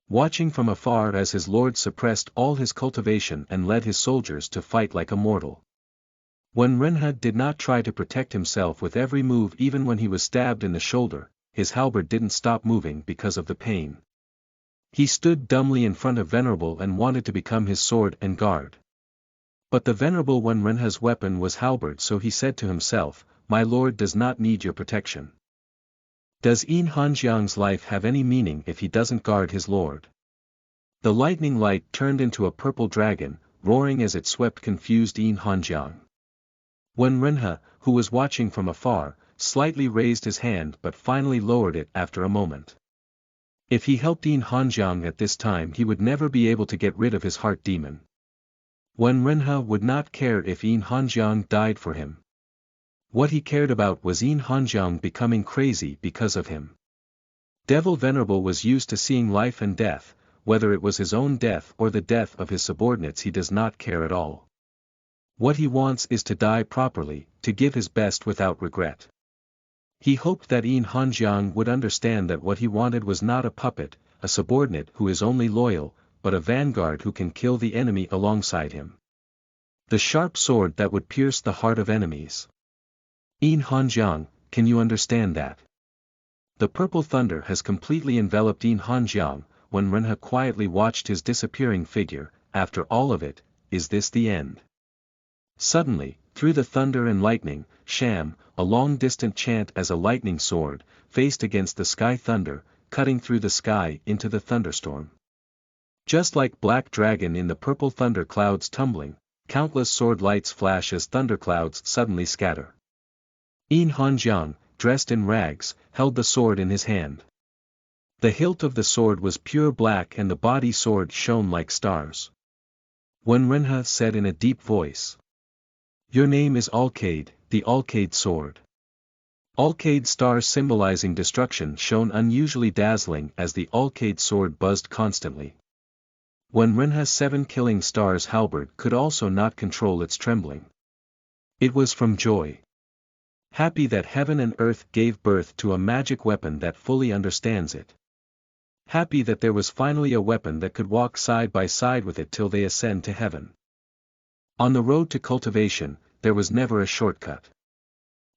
Watching from afar as his lord suppressed all his cultivation and led his soldiers to fight like a mortal. When Renha did not try to protect himself with every move even when he was stabbed in the shoulder, his halberd didn't stop moving because of the pain. He stood dumbly in front of Venerable and wanted to become his sword and guard. But the Venerable when Renha's weapon was halberd, so he said to himself, "My lord does not need your protection. Does Yin Hanjiang's life have any meaning if he doesn't guard his lord?" The lightning light turned into a purple dragon, roaring as it swept confused Yin Hanjiang. When Renha, who was watching from afar, slightly raised his hand but finally lowered it after a moment. If he helped Yin Hanjiang at this time he would never be able to get rid of his heart demon. When Renha would not care if Yin Hanjiang died for him. What he cared about was Yin Hanjiang becoming crazy because of him. Devil Venerable was used to seeing life and death, whether it was his own death or the death of his subordinates he does not care at all. What he wants is to die properly, to give his best without regret. He hoped that Yin Hanjiang would understand that what he wanted was not a puppet, a subordinate who is only loyal, but a vanguard who can kill the enemy alongside him. The sharp sword that would pierce the heart of enemies. Yin Hanjiang, can you understand that? The purple thunder has completely enveloped Yin Hanjiang. When Renha quietly watched his disappearing figure, after all of it, is this the end? Suddenly, through the thunder and lightning, Sham, a long-distant chant as a lightning sword, faced against the sky thunder, cutting through the sky into the thunderstorm. Just like black dragon in the purple thunder clouds tumbling, countless sword lights flash as thunderclouds suddenly scatter. Yin Hanjiang, dressed in rags, held the sword in his hand. The hilt of the sword was pure black and the body sword shone like stars. When Renha said in a deep voice, "Your name is Alcade, the Alcade sword." Alcade stars symbolizing destruction shone unusually dazzling as the Alcade sword buzzed constantly. When Renha's 7 killing stars halberd could also not control its trembling. It was from joy. Happy that heaven and earth gave birth to a magic weapon that fully understands it. Happy that there was finally a weapon that could walk side by side with it till they ascend to heaven. On the road to cultivation, there was never a shortcut.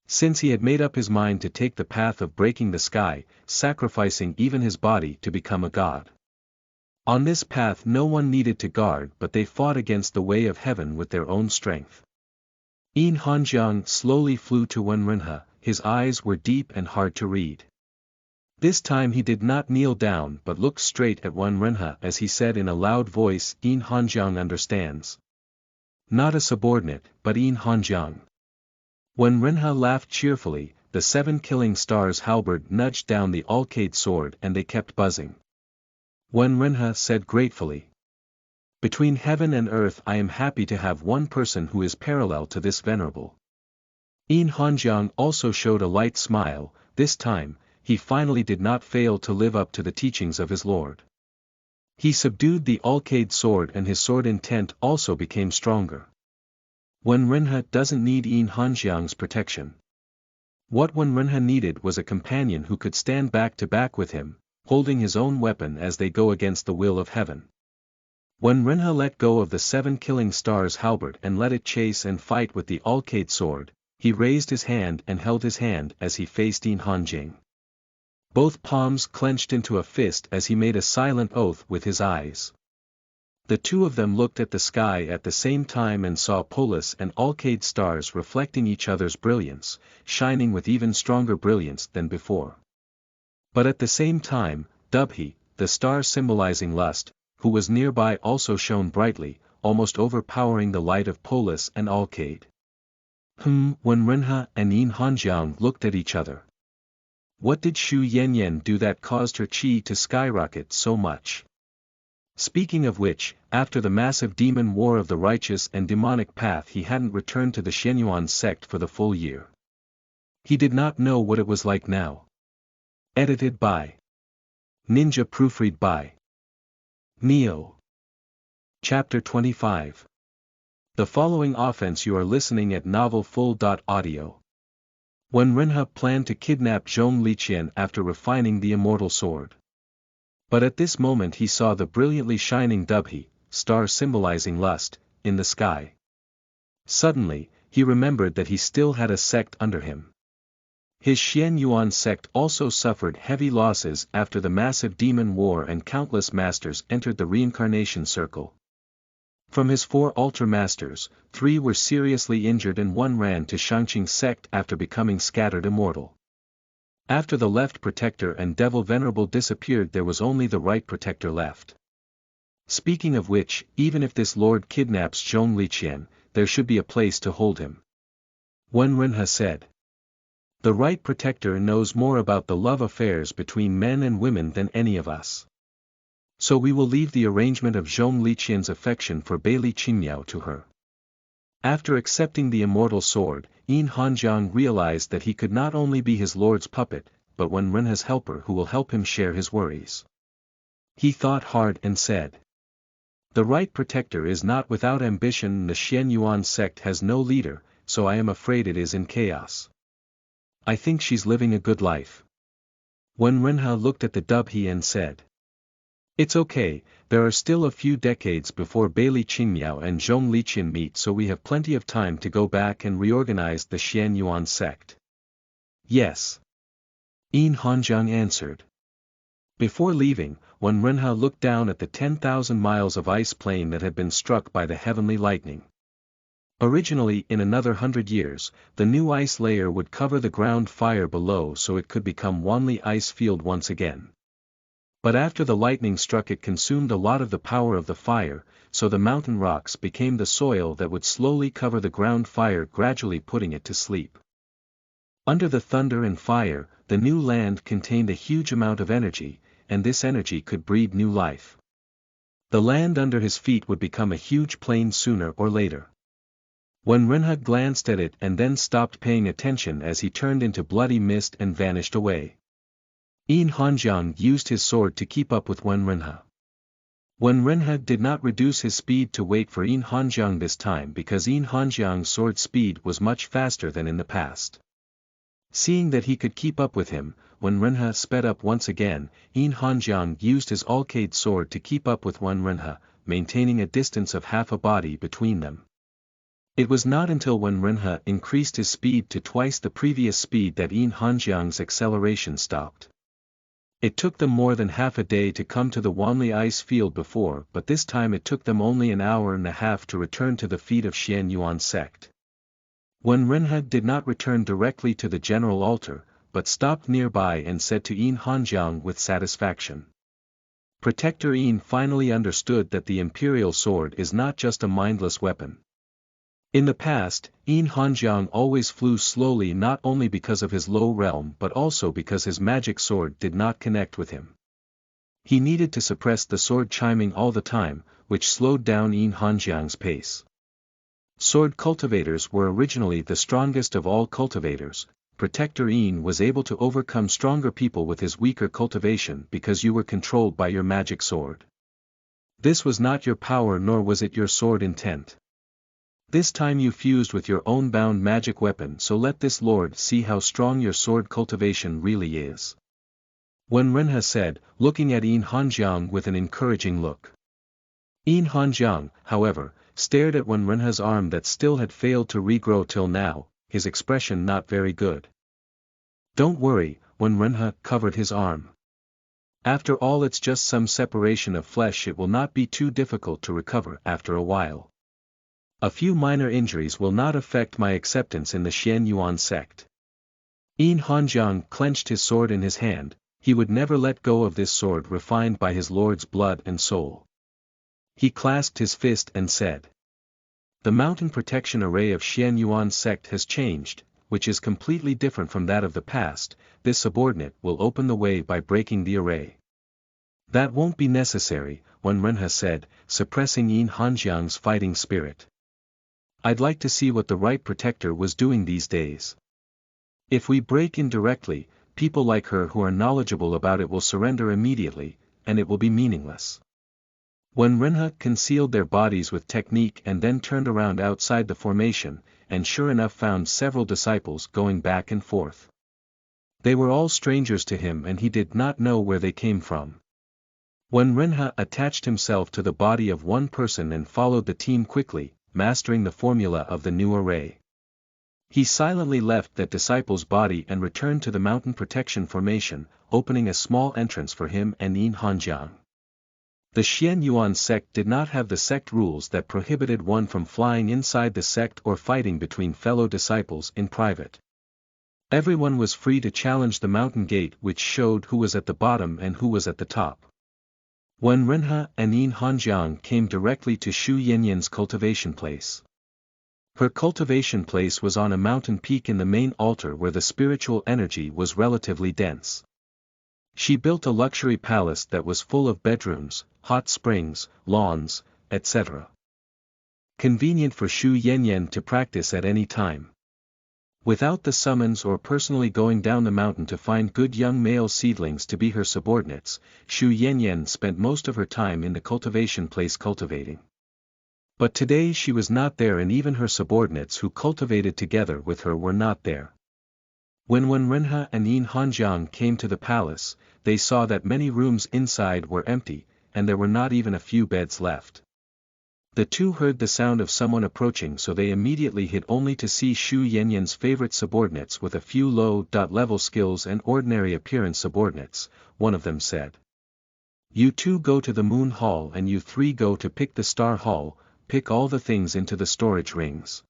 Since he had made up his mind to take the path of breaking the sky, sacrificing even his body to become a god. On this path no one needed to guard but they fought against the way of heaven with their own strength. Yin Hanjiang slowly flew to Renha, his eyes were deep and hard to read. This time he did not kneel down but looked straight at Renha as he said in a loud voice, "Yin Hanjiang understands. Not a subordinate, but Yin Hanjiang." When Renha laughed cheerfully, the 7 killing stars halberd nudged down the Alcade sword and they kept buzzing. When Renha said gratefully, "Between heaven and earth I am happy to have one person who is parallel to this venerable." Yin Hanjiang also showed a light smile. This time, he finally did not fail to live up to the teachings of his lord. He subdued the Alcade sword and his sword intent also became stronger. When Renha doesn't need Yin Hanjiang's protection. What Renha needed was a companion who could stand back to back with him, holding his own weapon as they go against the will of heaven. When Renha let go of the 7 killing stars halberd and let it chase and fight with the Alcade sword, he raised his hand and held his hand as he faced Yin Hanjiang. Both palms clenched into a fist as he made a silent oath with his eyes. The two of them looked at the sky at the same time and saw Polis and Alcade stars reflecting each other's brilliance, shining with even stronger brilliance than before. But at the same time, Dubhe, the star symbolizing lust, who was nearby also shone brightly, almost overpowering the light of Polis and Alcade. When Renha and Yin Hanjiang looked at each other. What did Xu Yanyan do that caused her chi to skyrocket so much? Speaking of which, after the massive demon war of the righteous and demonic path, he hadn't returned to the Xianyuan sect for the full year. He did not know what it was like now. Edited by Ninja, proofread by Neo. Chapter 25. The following offense. You are listening at novelfull.audio. When Renha planned to kidnap Zhong Liqian after refining the immortal sword. But at this moment he saw the brilliantly shining Dubhe, star symbolizing lust, in the sky. Suddenly, he remembered that he still had a sect under him. His Xianyuan sect also suffered heavy losses after the massive demon war, and countless masters entered the reincarnation circle. From his 4 altar masters, 3 were seriously injured and 1 ran to Shangqing's sect after becoming scattered immortal. After the left protector and Devil Venerable disappeared, there was only the right protector left. Speaking of which, even if this lord kidnaps Zhong Liqian, there should be a place to hold him. Wen Renha said. The right protector knows more about the love affairs between men and women than any of us. So we will leave the arrangement of Zhong Liqian's affection for Beili Qingmiao to her. After accepting the immortal sword, Yin Hanjiang realized that he could not only be his lord's puppet, but Wen Renha's helper who will help him share his worries. He thought hard and said. The right protector is not without ambition. The Xianyuan sect has no leader, so I am afraid it is in chaos. I think she's living a good life. Wen Renha looked at the Dubhe and said. It's okay, there are still a few decades before Beili Qingmiao and Zhong Liqian meet, so we have plenty of time to go back and reorganize the Xianyuan sect. Yes. Yin Hanjiang answered. Before leaving, Wen Renha looked down at the 10,000 miles of ice plain that had been struck by the heavenly lightning. Originally, in another 100 years, the new ice layer would cover the ground fire below, so it could become Wanli ice field once again. But after the lightning struck, it consumed a lot of the power of the fire, so the mountain rocks became the soil that would slowly cover the ground fire, gradually putting it to sleep. Under the thunder and fire, the new land contained a huge amount of energy, and this energy could breed new life. The land under his feet would become a huge plain sooner or later. When Renha glanced at it and then stopped paying attention as he turned into bloody mist and vanished away. Yin Hanjiang used his sword to keep up with Wen Renha. Wen Renha did not reduce his speed to wait for Yin Hanjiang this time, because Yin Hanjiang's sword speed was much faster than in the past. Seeing that he could keep up with him, Wen Renha sped up once again. Yin Hanjiang used his Alcade sword to keep up with Wen Renha, maintaining a distance of half a body between them. It was not until Wen Renha increased his speed to twice the previous speed that Yin Hanjiang's acceleration stopped. It took them more than half a day to come to the Wanli ice field before, but this time it took them only an hour and a half to return to the feet of Xianyuan sect. Wen Renha did not return directly to the general altar, but stopped nearby and said to Yin Hanjiang with satisfaction. Protector Yin finally understood that the imperial sword is not just a mindless weapon. In the past, Yin Hanjiang always flew slowly, not only because of his low realm but also because his magic sword did not connect with him. He needed to suppress the sword chiming all the time, which slowed down Yin Hanjiang's pace. Sword cultivators were originally the strongest of all cultivators. Protector Yin was able to overcome stronger people with his weaker cultivation because you were controlled by your magic sword. This was not your power, nor was it your sword intent. This time you fused with your own bound magic weapon, so let this lord see how strong your sword cultivation really is. Wen Renha said, looking at Yin Hanjiang with an encouraging look. Yin Hanjiang, however, stared at Wen Renha's arm that still had failed to regrow till now, his expression not very good. Don't worry, Wen Renha covered his arm. After all, it's just some separation of flesh, it will not be too difficult to recover after a while. A few minor injuries will not affect my acceptance in the Xianyuan sect. Yin Hanjiang clenched his sword in his hand. He would never let go of this sword refined by his lord's blood and soul. He clasped his fist and said. The mountain protection array of Xianyuan sect has changed, which is completely different from that of the past. This subordinate will open the way by breaking the array. That won't be necessary, Wen Renha said, suppressing Yin Hanjiang's fighting spirit. I'd like to see what the right protector was doing these days. If we break in directly, people like her who are knowledgeable about it will surrender immediately, and it will be meaningless. Wen Renha concealed their bodies with technique and then turned around outside the formation, and sure enough found several disciples going back and forth. They were all strangers to him and he did not know where they came from. Wen Renha attached himself to the body of one person and followed the team quickly, mastering the formula of the new array. He silently left that disciple's body and returned to the mountain protection formation, opening a small entrance for him and Yin Hanjiang. The Xian Yuan sect did not have the sect rules that prohibited one from flying inside the sect or fighting between fellow disciples in private. Everyone was free to challenge the mountain gate which showed who was at the bottom and who was at the top. Wen Renha and Yin Hanjiang came directly to Shu Yanyan's cultivation place. Her cultivation place was on a mountain peak in the main altar where the spiritual energy was relatively dense. She built a luxury palace that was full of bedrooms, hot springs, lawns, etc. Convenient for Shu Yanyan to practice at any time. Without the summons or personally going down the mountain to find good young male seedlings to be her subordinates, Shu Yanyan spent most of her time in the cultivation place cultivating. But today she was not there and even her subordinates who cultivated together with her were not there. When Wen Renha and Yin Hanjiang came to the palace, they saw that many rooms inside were empty, and there were not even a few beds left. The two heard the sound of someone approaching so they immediately hid only to see Shu Yanyan's favorite subordinates with a few low-level skills and ordinary appearance subordinates. One of them said, "You two go to the moon hall and you three go to pick the star hall, pick all the things into the storage rings.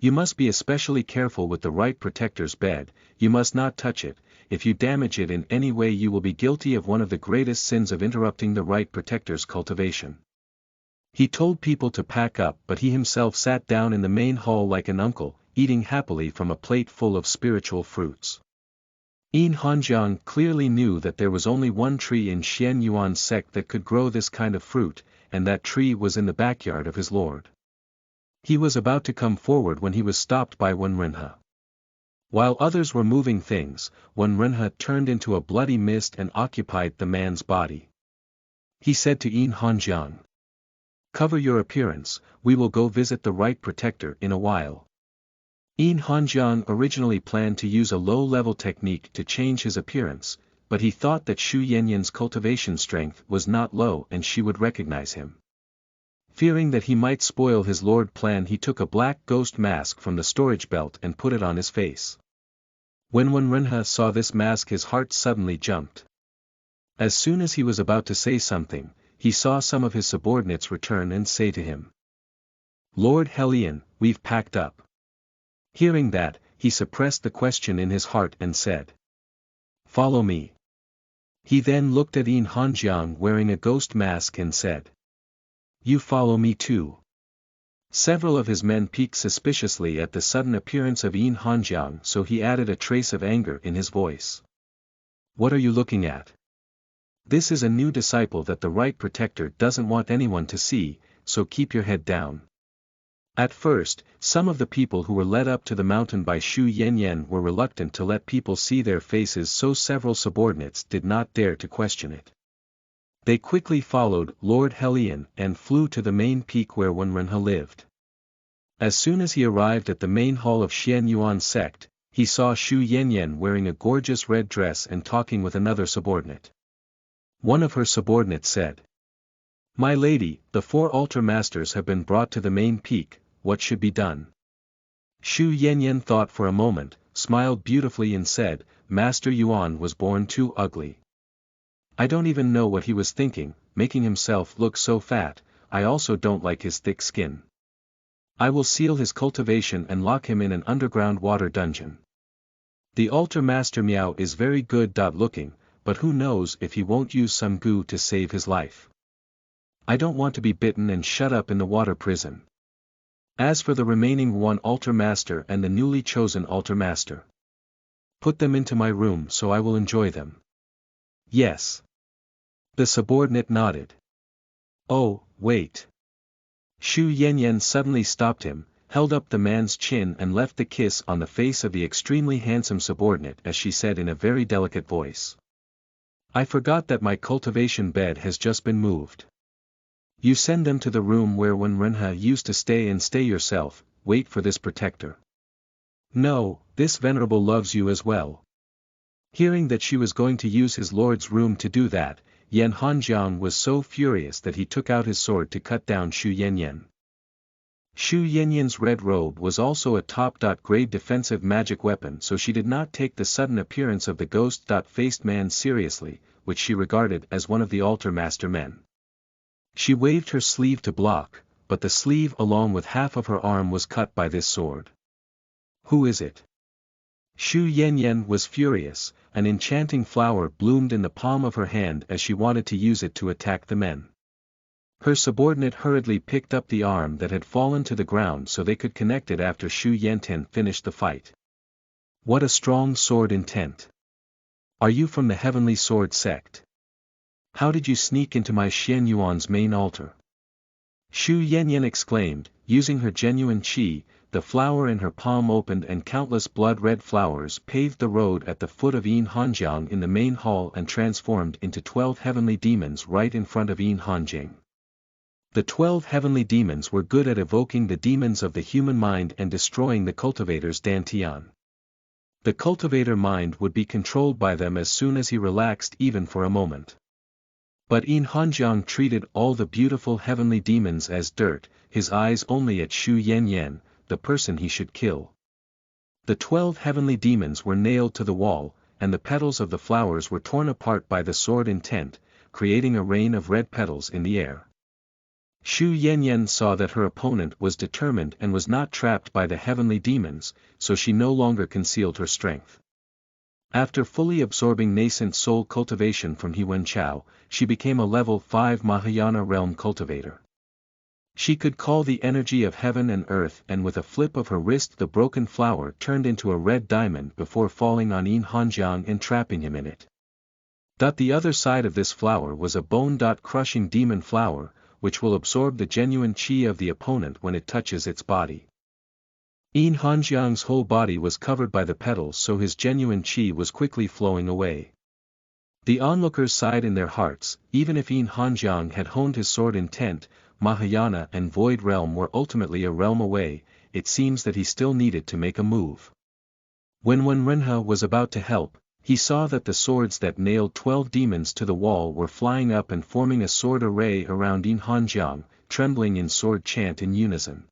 You must be especially careful with the right protector's bed, you must not touch it, if you damage it in any way you will be guilty of one of the greatest sins of interrupting the right protector's cultivation." He told people to pack up but he himself sat down in the main hall like an uncle, eating happily from a plate full of spiritual fruits. Yin Hanjiang clearly knew that there was only one tree in Xian Yuan's sect that could grow this kind of fruit, and that tree was in the backyard of his lord. He was about to come forward when he was stopped by Wen Renha. While others were moving things, Wen Renha turned into a bloody mist and occupied the man's body. He said to Yin Hanjiang, "Cover your appearance, we will go visit the right protector in a while." Yin Hanjiang originally planned to use a low-level technique to change his appearance, but he thought that Shu Yanyan's cultivation strength was not low and she would recognize him. Fearing that he might spoil his lord plan he took a black ghost mask from the storage belt and put it on his face. When Wen Renha saw this mask his heart suddenly jumped. As soon as he was about to say something, he saw some of his subordinates return and say to him, "Lord Helion, we've packed up." Hearing that, he suppressed the question in his heart and said, "Follow me." He then looked at Yin Hanjiang wearing a ghost mask and said, "You follow me too." Several of his men peeked suspiciously at the sudden appearance of Yin Hanjiang so he added a trace of anger in his voice. "What are you looking at? This is a new disciple that the right protector doesn't want anyone to see, so keep your head down." At first, some of the people who were led up to the mountain by Shu Yanyan were reluctant to let people see their faces so several subordinates did not dare to question it. They quickly followed Lord Helion and flew to the main peak where Wen Renha lived. As soon as he arrived at the main hall of Xian Yuan's sect, he saw Shu Yanyan wearing a gorgeous red dress and talking with another subordinate. One of her subordinates said, "My lady, the 4 altar masters have been brought to the main peak, what should be done?" Shu Yanyan thought for a moment, smiled beautifully and said, "Master Yuan was born too ugly. I don't even know what he was thinking, making himself look so fat, I also don't like his thick skin. I will seal his cultivation and lock him in an underground water dungeon. The altar master Miao is very good looking, but who knows if he won't use some goo to save his life. I don't want to be bitten and shut up in the water prison. As for the remaining 1 altar master and the newly chosen altar master, put them into my room so I will enjoy them." "Yes. The subordinate nodded. Oh, wait. Xu Yanyan suddenly stopped him, held up the man's chin and left the kiss on the face of the extremely handsome subordinate as she said in a very delicate voice. I forgot that my cultivation bed has just been moved. You send them to the room where Wenrenha used to stay and stay yourself, wait for this protector. No, this venerable loves you as well. Hearing that she was going to use his lord's room to do that, Yan Hanjiang was so furious that he took out his sword to cut down Xu Yanyan. Xu Yanyan's red robe was also a top-grade defensive magic weapon, so she did not take the sudden appearance of the ghost-faced man seriously, which she regarded as one of the altar master men. She waved her sleeve to block, but the sleeve along with half of her arm was cut by this sword. Who is it? Xu Yanyan was furious. An enchanting flower bloomed in the palm of her hand as she wanted to use it to attack the men. Her subordinate hurriedly picked up the arm that had fallen to the ground so they could connect it after Xu Yantian finished the fight. What a strong sword intent! Are you from the Heavenly Sword sect? How did you sneak into my Xianyuan's main altar? Xu Yanyan exclaimed, using her genuine qi. The flower in her palm opened and countless blood-red flowers paved the road at the foot of Yin Hanjiang in the main hall and transformed into 12 heavenly demons right in front of Yin Hanjing. The 12 heavenly demons were good at evoking the demons of the human mind and destroying the cultivator's dantian. The cultivator mind would be controlled by them as soon as he relaxed even for a moment. But Yin Hanjiang treated all the beautiful heavenly demons as dirt, his eyes only at Xu Yanyan, the person he should kill. The 12 heavenly demons were nailed to the wall, and the petals of the flowers were torn apart by the sword intent, creating a rain of red petals in the air. Xu Yanyan saw that her opponent was determined and was not trapped by the heavenly demons, so she no longer concealed her strength. After fully absorbing nascent soul cultivation from He Wenchao, she became a level 5 Mahayana realm cultivator. She could call the energy of heaven and earth, and with a flip of her wrist the broken flower turned into a red diamond before falling on Yin Hanjiang and trapping him in it. The other side of this flower was a bone-crushing demon flower, which will absorb the genuine qi of the opponent when it touches its body. Yin Hanjiang's whole body was covered by the petals, so his genuine qi was quickly flowing away. The onlookers sighed in their hearts. Even if Yin Hanjiang had honed his sword intent, Mahayana and Void Realm were ultimately a realm away. It seems that he still needed to make a move. When Wenrenha was about to help, he saw that the swords that nailed 12 demons to the wall were flying up and forming a sword array around Yin Hanjiang, trembling in sword chant in unison.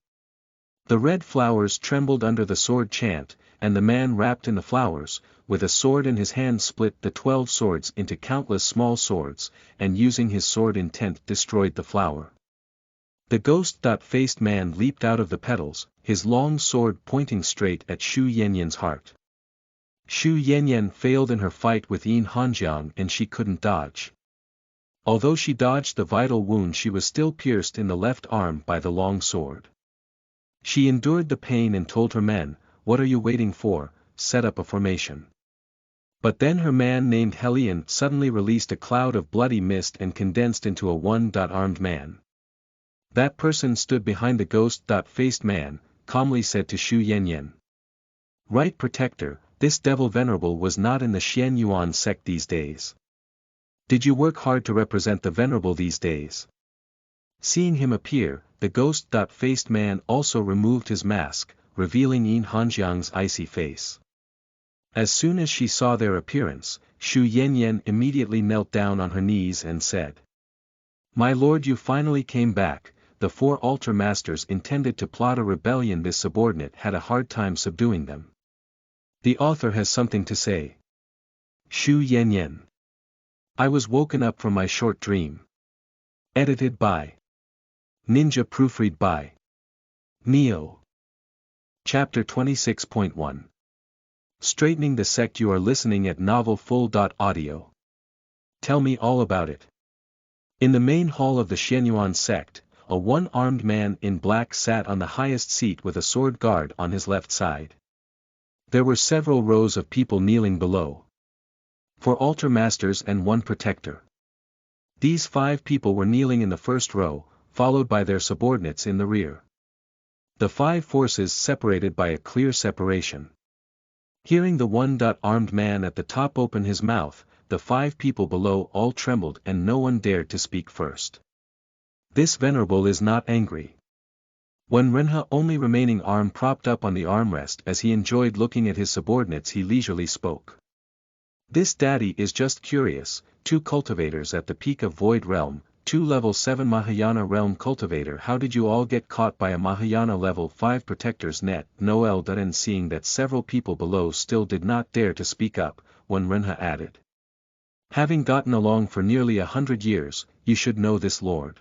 The red flowers trembled under the sword chant, and the man wrapped in the flowers, with a sword in his hand split the 12 swords into countless small swords, and using his sword intent destroyed the flower. The ghost-faced man leaped out of the petals, his long sword pointing straight at Xu Yanyan's heart. Xu Yanyan failed in her fight with Yin Hanjiang and she couldn't dodge. Although she dodged the vital wound, she was still pierced in the left arm by the long sword. She endured the pain and told her men, "What are you waiting for? Set up a formation." But then her man named Helion suddenly released a cloud of bloody mist and condensed into a one-armed man. That person stood behind the ghost-faced man, calmly said to Xu Yanyan. "Right, protector, this Devil Venerable was not in the Xianyuan sect these days. Did you work hard to represent the Venerable these days?" Seeing him appear, the ghost-faced man also removed his mask, revealing Yin Hanjiang's icy face. As soon as she saw their appearance, Xu Yanyan immediately knelt down on her knees and said, "My lord, you finally came back. The 4 altar masters intended to plot a rebellion. This subordinate had a hard time subduing them. The author has something to say." Xu Yanyan. I was woken up from my short dream. Edited by Ninja, proofread by Neo. Chapter 26.1. Straightening the sect. You are listening at novelfull.audio. Tell me all about it. In the main hall of the Xianyuan sect, a one-armed man in black sat on the highest seat with a sword guard on his left side. There were several rows of people kneeling below. 4 altar masters and 1 protector. These 5 people were kneeling in the first row, followed by their subordinates in the rear. The 5 forces separated by a clear separation. Hearing the one-armed man at the top open his mouth, the 5 people below all trembled and no one dared to speak first. This venerable is not angry. When Renha only remaining arm propped up on the armrest as he enjoyed looking at his subordinates he leisurely spoke. This daddy is just curious, 2 cultivators at the peak of Void Realm, 2 level 7 Mahayana Realm cultivator, how did you all get caught by a Mahayana level 5 protector's net? Noel Dutton, seeing that several people below still did not dare to speak up, when Renha added. Having gotten along for nearly 100 years, you should know this, Lord.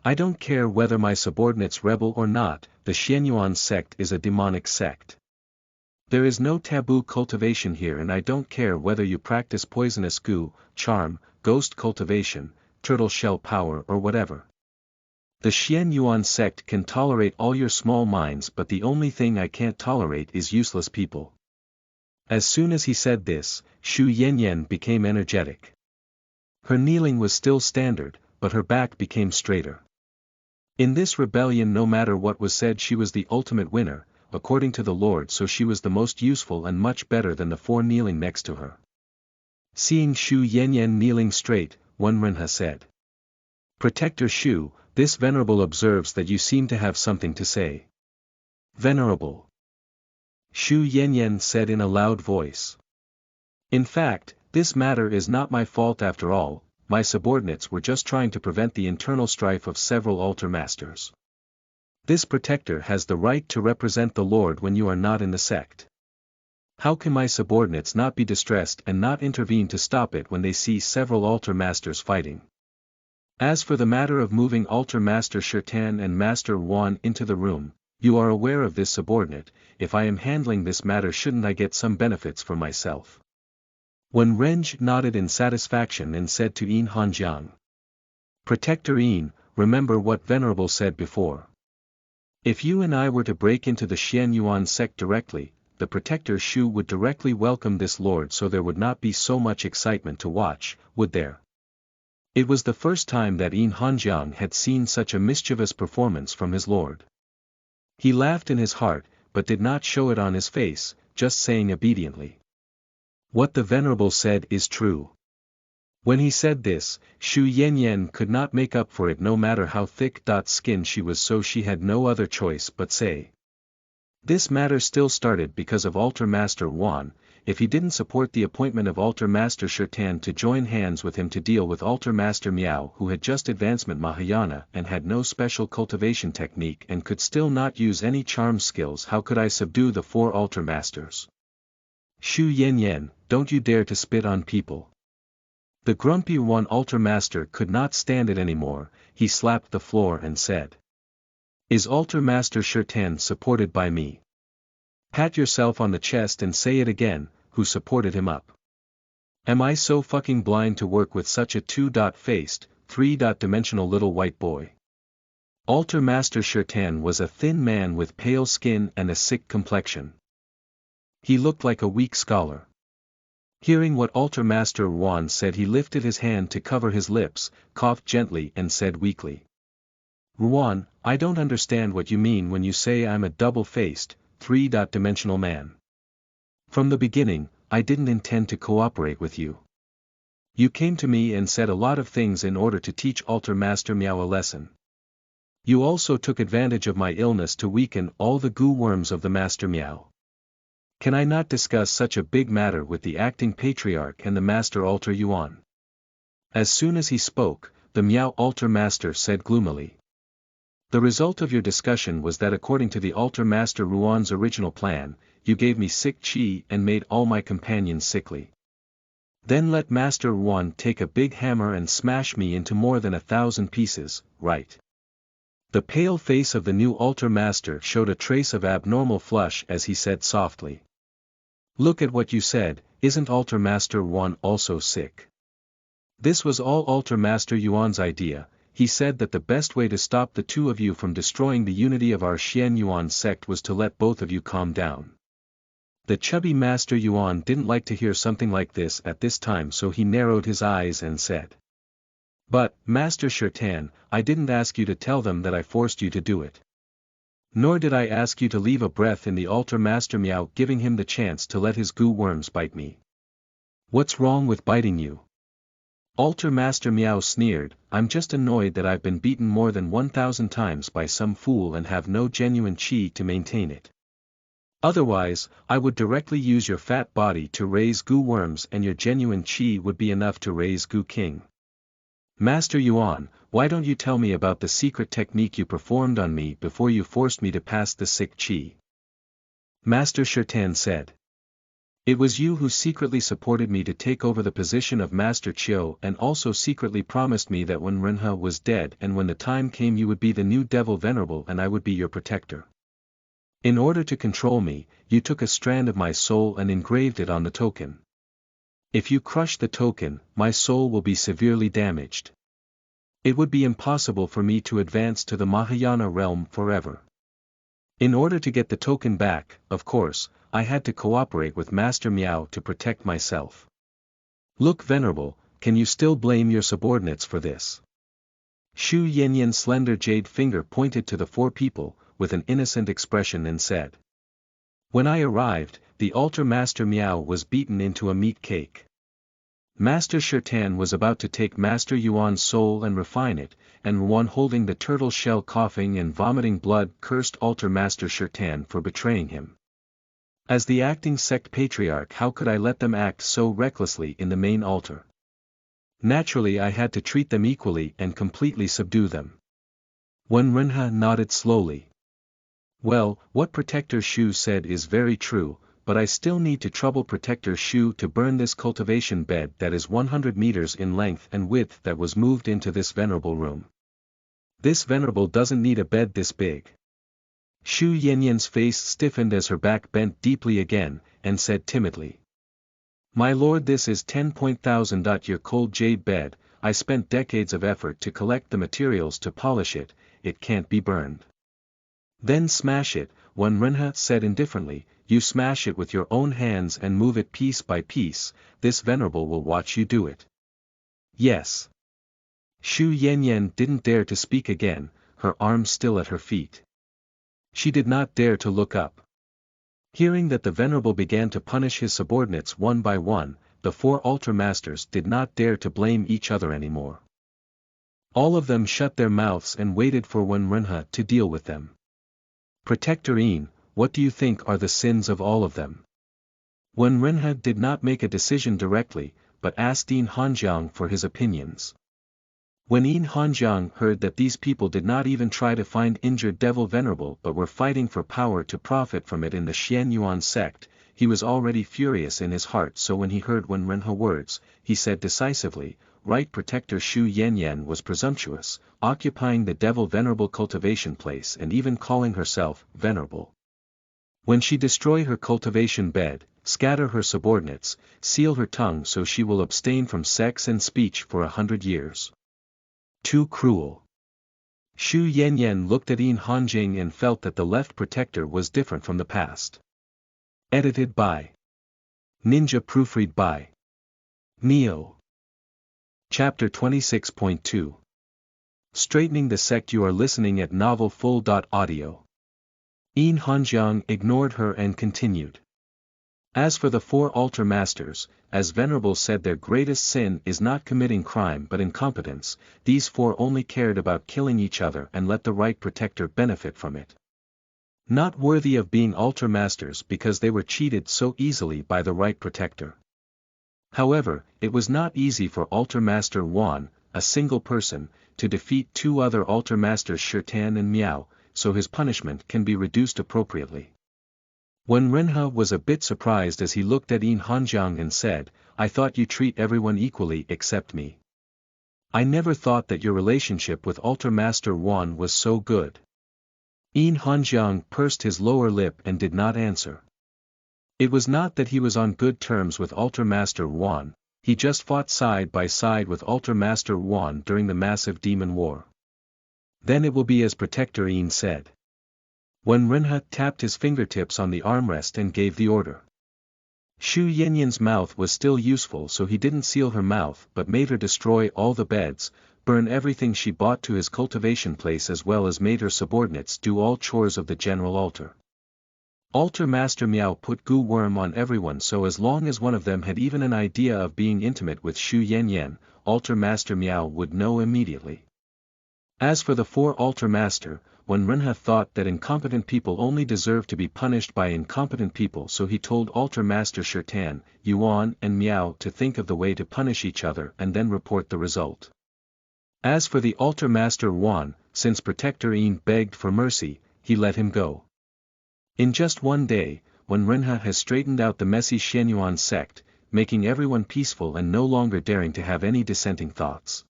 I don't care whether my subordinates rebel or not, the Xianyuan sect is a demonic sect. There is no taboo cultivation here, and I don't care whether you practice poisonous goo, charm, ghost cultivation, turtle shell power or whatever. The Xianyuan sect can tolerate all your small minds, but the only thing I can't tolerate is useless people. As soon as he said this, Xu Yanyan became energetic. Her kneeling was still standard, but her back became straighter. In this rebellion, no matter what was said, she was the ultimate winner, according to the Lord, so she was the most useful and much better than the 4 kneeling next to her. Seeing Xu Yanyan kneeling straight, one Renha said. Protector Xu, this venerable observes that you seem to have something to say. Venerable. Xu Yanyan said in a loud voice. In fact, this matter is not my fault after all. My subordinates were just trying to prevent the internal strife of several altar masters. This protector has the right to represent the Lord when you are not in the sect. How can my subordinates not be distressed and not intervene to stop it when they see several altar masters fighting? As for the matter of moving altar master Shirtan and master Wan into the room, you are aware of this, subordinate. If I am handling this matter, shouldn't I get some benefits for myself? When Renj nodded in satisfaction and said to Yin Hanjiang. Protector Yin, remember what Venerable said before. If you and I were to break into the Xianyuan sect directly, the Protector Shu would directly welcome this Lord, so there would not be so much excitement to watch, would there? It was the first time that Yin Hanjiang had seen such a mischievous performance from his Lord. He laughed in his heart, but did not show it on his face, just saying obediently. What the Venerable said is true. When he said this, Xu Yanyan could not make up for it, no matter how thick-skinned she was, so she had no other choice but say. This matter still started because of Altar Master Wan. If he didn't support the appointment of Altar Master Shirtan to join hands with him to deal with Altar Master Miao, who had just advancement Mahayana and had no special cultivation technique and could still not use any charm skills, how could I subdue the 4 Altar Masters? Xu Yanyan, don't you dare to spit on people. The grumpy one altar master could not stand it anymore. He slapped the floor and said. Is altar master Shirtan supported by me? Pat yourself on the chest and say it again, who supported him up. Am I so fucking blind to work with such a 2-faced, 3-dimensional little white boy? Altar master Shirtan was a thin man with pale skin and a sick complexion. He looked like a weak scholar. Hearing what Altar Master Wan said, he lifted his hand to cover his lips, coughed gently and said weakly. Ruan, I don't understand what you mean when you say I'm a double-faced, 3-dimensional man. From the beginning, I didn't intend to cooperate with you. You came to me and said a lot of things in order to teach Altar Master Miao a lesson. You also took advantage of my illness to weaken all the goo worms of the Master Miao. Can I not discuss such a big matter with the acting patriarch and the Master Altar Yuan? As soon as he spoke, the Miao Altar Master said gloomily. The result of your discussion was that according to the Altar Master Ruan's original plan, you gave me sick chi and made all my companions sickly. Then let Master Ruan take a big hammer and smash me into more than 1,000 pieces, right? The pale face of the new Altar Master showed a trace of abnormal flush as he said softly. Look at what you said, isn't Altar Master Yuan also sick? This was all Altar Master Yuan's idea. He said that the best way to stop the 2 of you from destroying the unity of our Xianyuan sect was to let both of you calm down. The chubby Master Yuan didn't like to hear something like this at this time, so he narrowed his eyes and said. But, Master Shirtan, I didn't ask you to tell them that I forced you to do it. Nor did I ask you to leave a breath in the altar. Master Miao giving him the chance to let his goo worms bite me. What's wrong with biting you? Altar Master Miao sneered, I'm just annoyed that I've been beaten more than 1,000 times by some fool and have no genuine qi to maintain it. Otherwise, I would directly use your fat body to raise goo worms and your genuine qi would be enough to raise goo king. Master Yuan, why don't you tell me about the secret technique you performed on me before you forced me to pass the sick qi? Master Shirtan said. It was you who secretly supported me to take over the position of Master Chiu and also secretly promised me that when Renhe was dead and when the time came you would be the new Devil Venerable and I would be your protector. In order to control me, you took a strand of my soul and engraved it on the token. If you crush the token, my soul will be severely damaged. It would be impossible for me to advance to the Mahayana realm forever. In order to get the token back, of course, I had to cooperate with Master Miao to protect myself. Look, Venerable, can you still blame your subordinates for this? Shu Yanyan's slender jade finger pointed to the four people, with an innocent expression and said. When I arrived, the altar Master Miao was beaten into a meat cake. Master Shirtan was about to take Master Yuan's soul and refine it, and one holding the turtle shell coughing and vomiting blood cursed altar Master Shirtan for betraying him. As the acting sect patriarch, how could I let them act so recklessly in the main altar? Naturally I had to treat them equally and completely subdue them. When Renhe nodded slowly. Well, what Protector Shu said is very true, but I still need to trouble Protector Shu to burn this cultivation bed that is 100 meters in length and width that was moved into this venerable room. This venerable doesn't need a bed this big. Shu Yanyan's face stiffened as her back bent deeply again, and said timidly. My lord, this is 10,000-year cold jade bed, I spent decades of effort to collect the materials to polish it, it can't be burned. Then smash it, Wen Renhe said indifferently, you smash it with your own hands and move it piece by piece, this venerable will watch you do it. Yes. Shu Yanyan didn't dare to speak again, her arms still at her feet. She did not dare to look up. Hearing that the venerable began to punish his subordinates one by one, the four altar masters did not dare to blame each other anymore. All of them shut their mouths and waited for Wen Renhe to deal with them. Protector Yin, what do you think are the sins of all of them? Wen Renhe did not make a decision directly, but asked Yin Hanjiang for his opinions. When Yin Hanjiang heard that these people did not even try to find injured Devil Venerable but were fighting for power to profit from it in the Xianyuan sect, he was already furious in his heart, so when he heard Wen Renhe words, he said decisively, right, Protector Shu Yanyan was presumptuous, occupying the Devil Venerable cultivation place and even calling herself Venerable. When she destroy her cultivation bed, scatter her subordinates, seal her tongue so she will abstain from sex and speech for 100 years. Too cruel. Shu Yanyan looked at Yin Hanjing and felt that the left protector was different from the past. Edited by Ninja, proofread by Neo. Chapter 26.2. Straightening the sect. You are listening at novelfull.audio. Yin Hanjiang ignored her and continued. As for the four altar masters, as Venerable said, their greatest sin is not committing crime but incompetence. These four only cared about killing each other and let the right protector benefit from it. Not worthy of being altar masters because they were cheated so easily by the right protector. However, it was not easy for Altar Master Wan, a single person, to defeat two other Altar Masters Shirtan and Miao, so his punishment can be reduced appropriately. Wen Renhe was a bit surprised as he looked at Yin Hanjiang and said, I thought you treat everyone equally except me. I never thought that your relationship with Altar Master Wan was so good. Yin Hanjiang pursed his lower lip and did not answer. It was not that he was on good terms with Altar Master Wan, he just fought side by side with Altar Master Wan during the massive demon war. Then it will be as Protector Yin said. When Renhe tapped his fingertips on the armrest and gave the order. Shu Yanyan's mouth was still useful, so he didn't seal her mouth but made her destroy all the beds, burn everything she bought to his cultivation place as well as made her subordinates do all chores of the general altar. Altar Master Miao put goo worm on everyone, so as long as one of them had even an idea of being intimate with Xu Yanyan, Altar Master Miao would know immediately. As for the 4 Altar Master, when Renha thought that incompetent people only deserved to be punished by incompetent people, so he told Altar Master Shirtan, Yuan and Miao to think of the way to punish each other and then report the result. As for the Altar Master Wan, since Protector Yin begged for mercy, he let him go. In just one day, when Renha has straightened out the messy Xianyuan sect, making everyone peaceful and no longer daring to have any dissenting thoughts.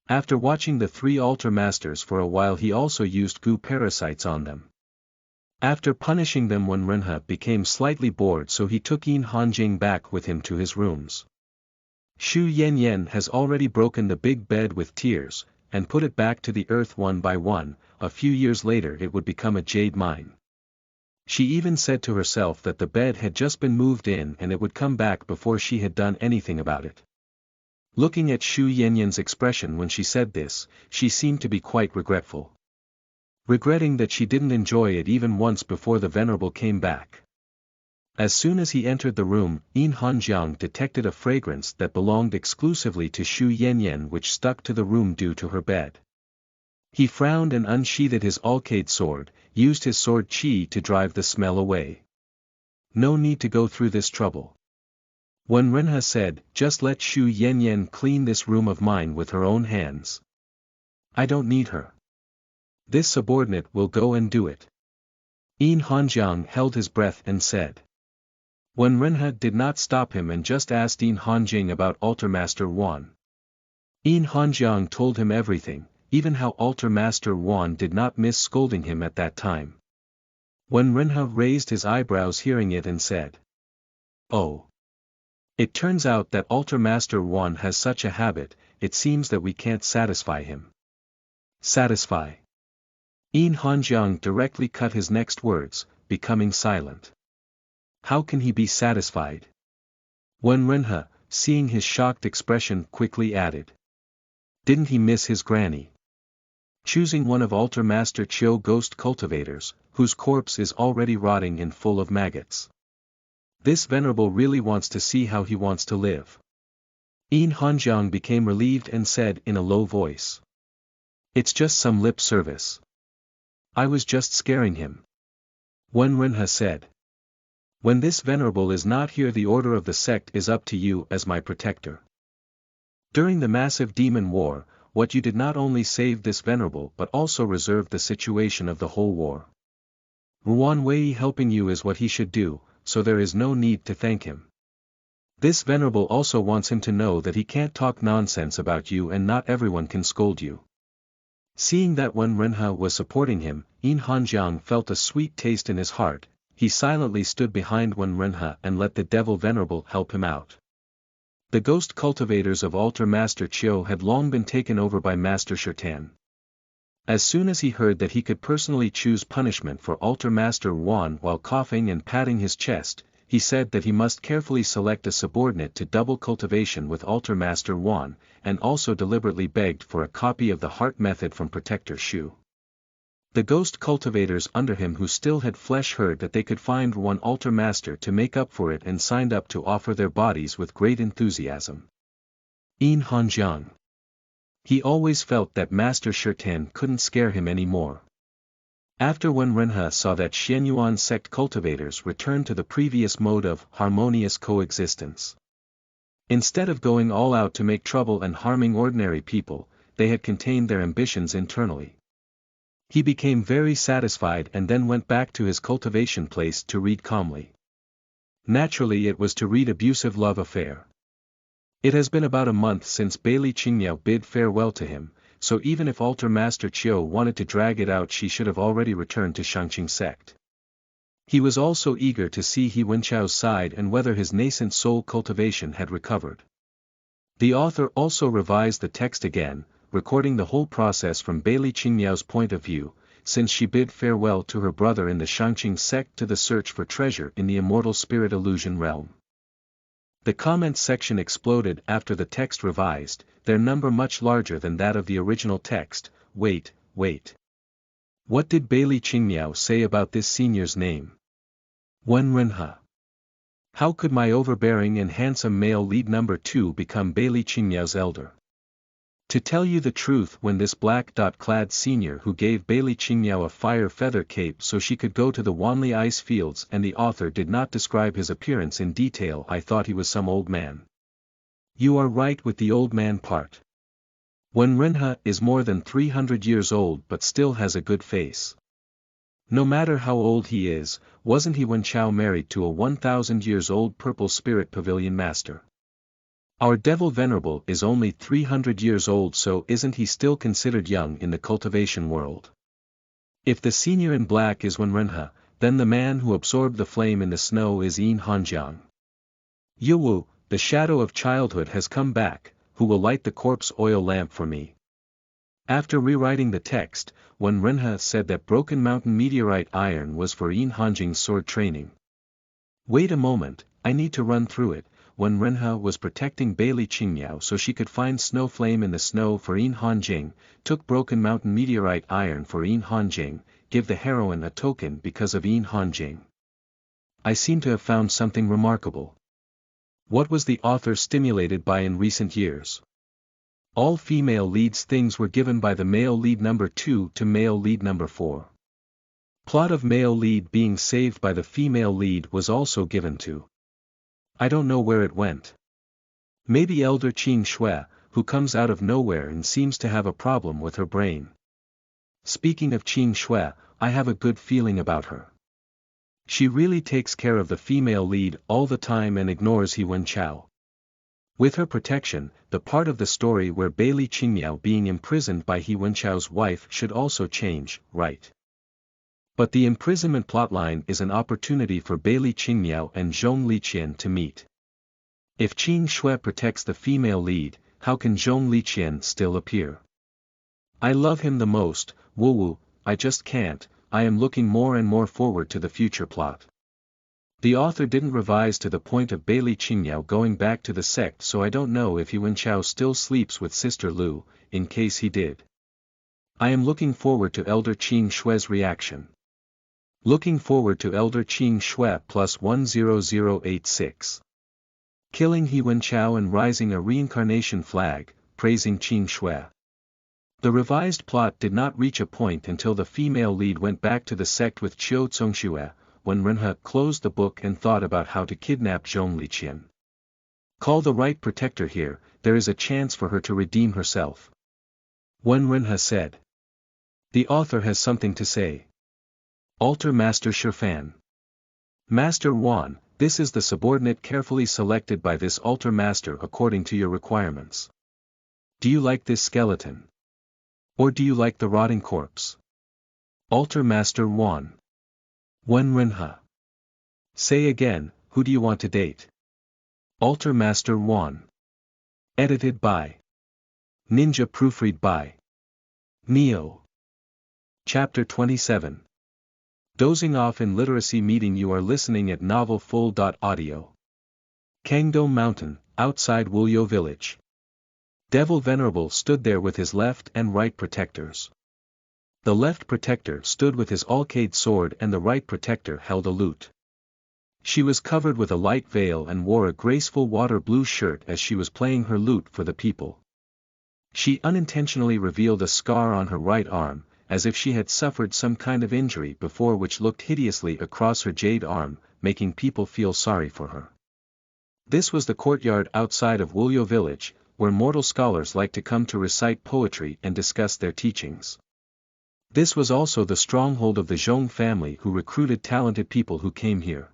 After watching the 3 altar masters for a while, he also used goo parasites on them. After punishing them, when Renha became slightly bored, so he took Yin Hanjing back with him to his rooms. Xu Yanyan has already broken the big bed with tears, and put it back to the earth one by one. A few years later it would become a jade mine. She even said to herself that the bed had just been moved in and it would come back before she had done anything about it. Looking at Xu Yanyan's expression when she said this, she seemed to be quite regretful. Regretting that she didn't enjoy it even once before the Venerable came back. As soon as he entered the room, Yin Hanjiang detected a fragrance that belonged exclusively to Xu Yanyan, which stuck to the room due to her bed. He frowned and unsheathed his alcade sword, used his sword qi to drive the smell away. No need to go through this trouble. When Renha said, just let Xu Yanyan clean this room of mine with her own hands. I don't need her. This subordinate will go and do it. Yin Hanjiang held his breath and said. When Renha did not stop him and just asked Yin Hanjing about Altar Master Wan. Yin Hanjiang told him everything, even how Altar Master Wan did not miss scolding him at that time. When Renha raised his eyebrows hearing it and said. Oh. It turns out that Altar Master Wan has such a habit, it seems that we can't satisfy him. Satisfy. Yin Hanjiang directly cut his next words, becoming silent. How can he be satisfied? When Renha, seeing his shocked expression, quickly added. Didn't he miss his granny? Choosing one of Altar Master Chiu ghost cultivators, whose corpse is already rotting and full of maggots. This Venerable really wants to see how he wants to live. Yin Hanjiang became relieved and said in a low voice. It's just some lip service. I was just scaring him. When Renha said. When this Venerable is not here, the order of the sect is up to you as my protector. During the massive demon war, what you did not only save this Venerable but also reserved the situation of the whole war. Ruan Wei helping you is what he should do, so there is no need to thank him. This Venerable also wants him to know that he can't talk nonsense about you and not everyone can scold you. Seeing that when Renha was supporting him, Yin Hanjiang felt a sweet taste in his heart. He silently stood behind Wen Renha and let the Devil Venerable help him out. The ghost cultivators of Altar Master Chiu had long been taken over by Master Shirtan. As soon as he heard that he could personally choose punishment for Altar Master Wan while coughing and patting his chest, he said that he must carefully select a subordinate to double cultivation with Altar Master Wan, and also deliberately begged for a copy of the heart method from Protector Shu. The ghost cultivators under him who still had flesh heard that they could find one altar master to make up for it and signed up to offer their bodies with great enthusiasm. Yin Hanjiang. He always felt that Master Shirtan couldn't scare him anymore. After Wen Renha saw that Xianyuan sect cultivators returned to the previous mode of harmonious coexistence. Instead of going all out to make trouble and harming ordinary people, they had contained their ambitions internally. He became very satisfied and then went back to his cultivation place to read calmly. Naturally it was to read Abusive Love Affair. It has been about a month since Bailey Qingmiao bid farewell to him, so even if Altar Master Chiu wanted to drag it out, she should have already returned to Shangqing sect. He was also eager to see He Wenchao's side and whether his nascent soul cultivation had recovered. The author also revised the text again, recording the whole process from Bailey Qingmiao's point of view, since she bid farewell to her brother in the Shangqing sect to the search for treasure in the immortal spirit illusion realm. The comments section exploded after the text revised, their number much larger than that of the original text. Wait. What did Bailey Qingmiao say about this senior's name? Wen Renhe. How could my overbearing and handsome male lead number 2 become Bailey Qingmiao's elder? To tell you the truth, when this black-clad senior who gave Bailey Qingmiao a fire feather cape so she could go to the Wanli ice fields and the author did not describe his appearance in detail, I thought he was some old man. You are right with the old man part. Wen Renhe is more than 300 years old but still has a good face. No matter how old he is, wasn't he Wen Chao married to a 1,000 years old purple spirit pavilion master? Our Devil Venerable is only 300 years old, so isn't he still considered young in the cultivation world? If the senior in black is Wen Renhe, then the man who absorbed the flame in the snow is Yin Hanjiang. Yuwu, the shadow of childhood has come back, who will light the corpse oil lamp for me. After rewriting the text, Wen Renhe said that Broken Mountain meteorite iron was for Yin Hanjing's sword training. Wait a moment, I need to run through it. Wen Renhe was protecting Bailey Qingmiao so she could find snow flame in the snow for Yin Hanjing, took Broken Mountain meteorite iron for Yin Hanjing, give the heroine a token because of Yin Hanjing. I seem to have found something remarkable. What was the author stimulated by in recent years? All female leads things were given by the male lead number 2 to male lead number 4. Plot of male lead being saved by the female lead was also given to. I don't know where it went. Maybe Elder Qing Shui, who comes out of nowhere and seems to have a problem with her brain. Speaking of Qing Shui, I have a good feeling about her. She really takes care of the female lead all the time and ignores He Wen Chao. With her protection, the part of the story where Bailey Qingmiao being imprisoned by He Wen Chao's wife should also change, right? But the imprisonment plotline is an opportunity for Bailey Qingmiao and Zhong Liqian to meet. If Qing Shui protects the female lead, how can Zhong Liqian still appear? I love him the most, Wuwu, I just can't. I am looking more and more forward to the future plot. The author didn't revise to the point of Bailey Qingmiao going back to the sect, so I don't know if He Wen Chao still sleeps with Sister Lu, in case he did. I am looking forward to Elder Qing Shui's reaction. Looking forward to Elder Qing Shui plus 10086. Killing He Wen Chao and rising a reincarnation flag, praising Qing Shui. The revised plot did not reach a point until the female lead went back to the sect with Qiu Zongxue, when Renhe closed the book and thought about how to kidnap Zhong Liqian. Call the right protector here, there is a chance for her to redeem herself. Wen Renhe said. The author has something to say. Altar Master Shifan. Master Wan, this is the subordinate carefully selected by this altar master according to your requirements. Do you like this skeleton? Or do you like the rotting corpse? Altar Master Wan. Wen Renhe. Say again, who do you want to date? Altar Master Wan. Edited by Ninja, proofread by Neo. Chapter 27. Dozing off in literacy meeting. You are listening at novelfull.audio. Kangdong Mountain, outside Wulyo village. Devil Venerable stood there with his left and right protectors. The left protector stood with his alcade sword and the right protector held a lute. She was covered with a light veil and wore a graceful water blue shirt as she was playing her lute for the people. She unintentionally revealed a scar on her right arm, as if she had suffered some kind of injury before, which looked hideously across her jade arm, making people feel sorry for her. This was the courtyard outside of Wulyo village, where mortal scholars like to come to recite poetry and discuss their teachings. This was also the stronghold of the Zhong family, who recruited talented people who came here.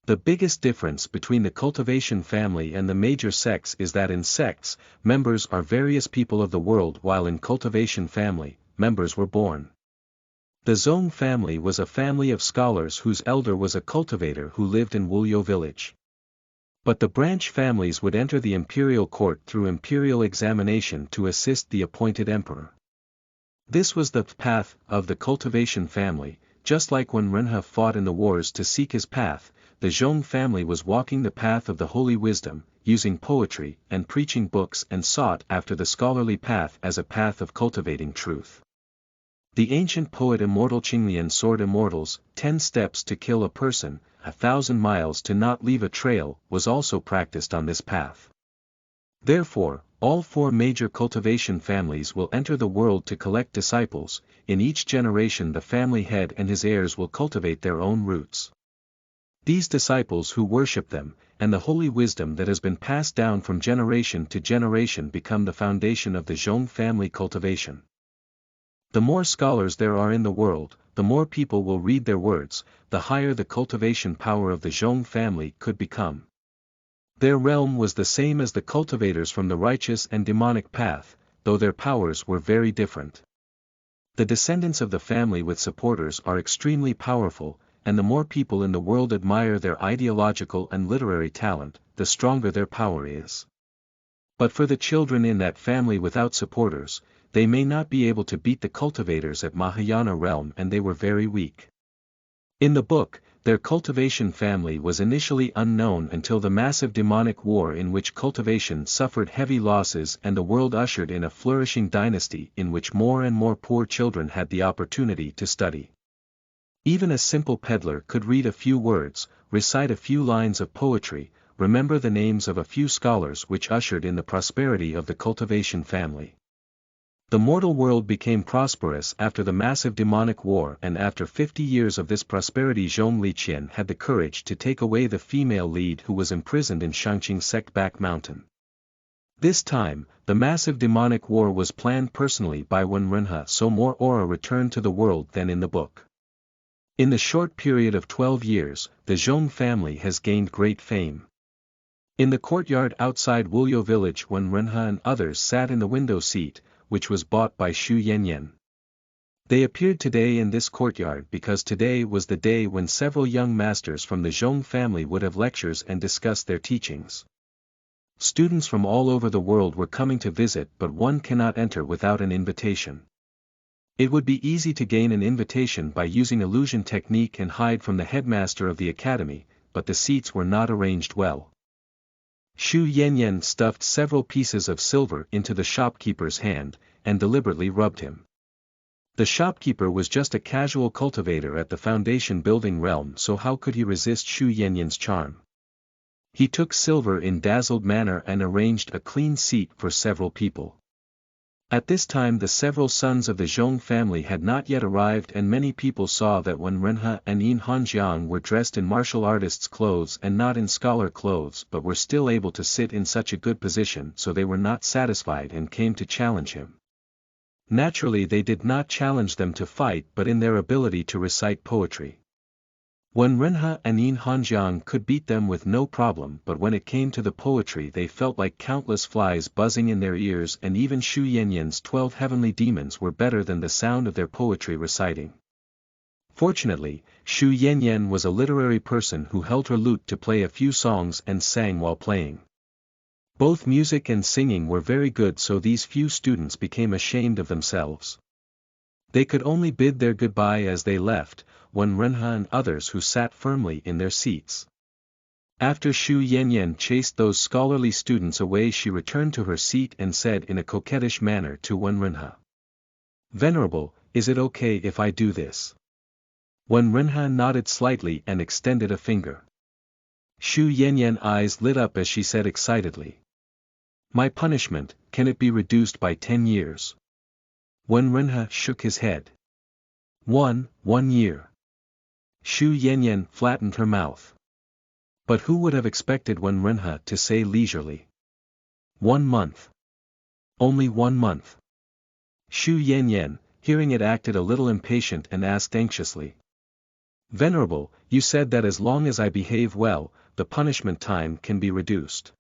The biggest difference between the cultivation family and the major sects is that in sects, members are various people of the world, while in cultivation family, members were born. The Zhong family was a family of scholars whose elder was a cultivator who lived in Wulyo village. But the branch families would enter the imperial court through imperial examination to assist the appointed emperor. This was the path of the cultivation family, just like when Renhe fought in the wars to seek his path. the Zhong family was walking the path of the holy wisdom, using poetry and preaching books and sought after the scholarly path as a path of cultivating truth. The ancient poet Immortal Qinglian Sword Immortals, 10 Steps to Kill a Person, 1,000 Miles to Not Leave a Trail, was also practiced on this path. Therefore, all 4 major cultivation families will enter the world to collect disciples. In each generation the family head and his heirs will cultivate their own roots. These disciples who worship them, and the holy wisdom that has been passed down from generation to generation become the foundation of the Zhong family cultivation. The more scholars there are in the world, the more people will read their words, the higher the cultivation power of the Zhong family could become. Their realm was the same as the cultivators from the righteous and demonic path, though their powers were very different. The descendants of the family with supporters are extremely powerful, and the more people in the world admire their ideological and literary talent, the stronger their power is. But for the children in that family without supporters, they may not be able to beat the cultivators at Mahayana realm, and they were very weak. In the book, their cultivation family was initially unknown until the massive demonic war in which cultivation suffered heavy losses and the world ushered in a flourishing dynasty in which more and more poor children had the opportunity to study. Even a simple peddler could read a few words, recite a few lines of poetry, remember the names of a few scholars, which ushered in the prosperity of the cultivation family. The mortal world became prosperous after the massive demonic war, and after 50 years of this prosperity Zhong Liqian had the courage to take away the female lead who was imprisoned in Shangqing sect back mountain. This time, the massive demonic war was planned personally by Wen Renhe, so more aura returned to the world than in the book. In the short period of 12 years, the Zhong family has gained great fame. In the courtyard outside Wulyo village Wen Renhe and others sat in the window seat, which was bought by Xu Yanyan. They appeared today in this courtyard because today was the day when several young masters from the Zhong family would have lectures and discuss their teachings. Students from all over the world were coming to visit, but one cannot enter without an invitation. It would be easy to gain an invitation by using illusion technique and hide from the headmaster of the academy, but the seats were not arranged well. Xu Yanyan stuffed several pieces of silver into the shopkeeper's hand, and deliberately rubbed him. The shopkeeper was just a casual cultivator at the foundation building realm, so how could he resist Xu Yanyan's charm? He took silver in dazzled manner and arranged a clean seat for several people. At this time the several sons of the Zhong family had not yet arrived, and many people saw that when Renhe and Yin Hanjiang were dressed in martial artists' clothes and not in scholar clothes, but were still able to sit in such a good position, so they were not satisfied and came to challenge him. Naturally they did not challenge them to fight but in their ability to recite poetry. When Renhe and Yin Hanjiang could beat them with no problem, but when it came to the poetry they felt like countless flies buzzing in their ears, and even Xu Yanyan's 12 heavenly demons were better than the sound of their poetry reciting. Fortunately, Xu Yanyan was a literary person who held her lute to play a few songs and sang while playing. Both music and singing were very good, so these few students became ashamed of themselves. They could only bid their goodbye as they left, when Renhe and others who sat firmly in their seats. After Xu Yanyan chased those scholarly students away, she returned to her seat and said in a coquettish manner to Wen Renhe, "Venerable, is it okay if I do this?" Wen Renhe nodded slightly and extended a finger. Xu Yanyan's eyes lit up as she said excitedly, "My punishment, can it be reduced by 10 years? Wen Renhe shook his head. 1 year. Xu Yanyan flattened her mouth. But who would have expected Wen Renhe to say leisurely, 1 month. Only 1 month. Xu Yanyan, hearing it, acted a little impatient and asked anxiously, "Venerable, you said that as long as I behave well, the punishment time can be reduced.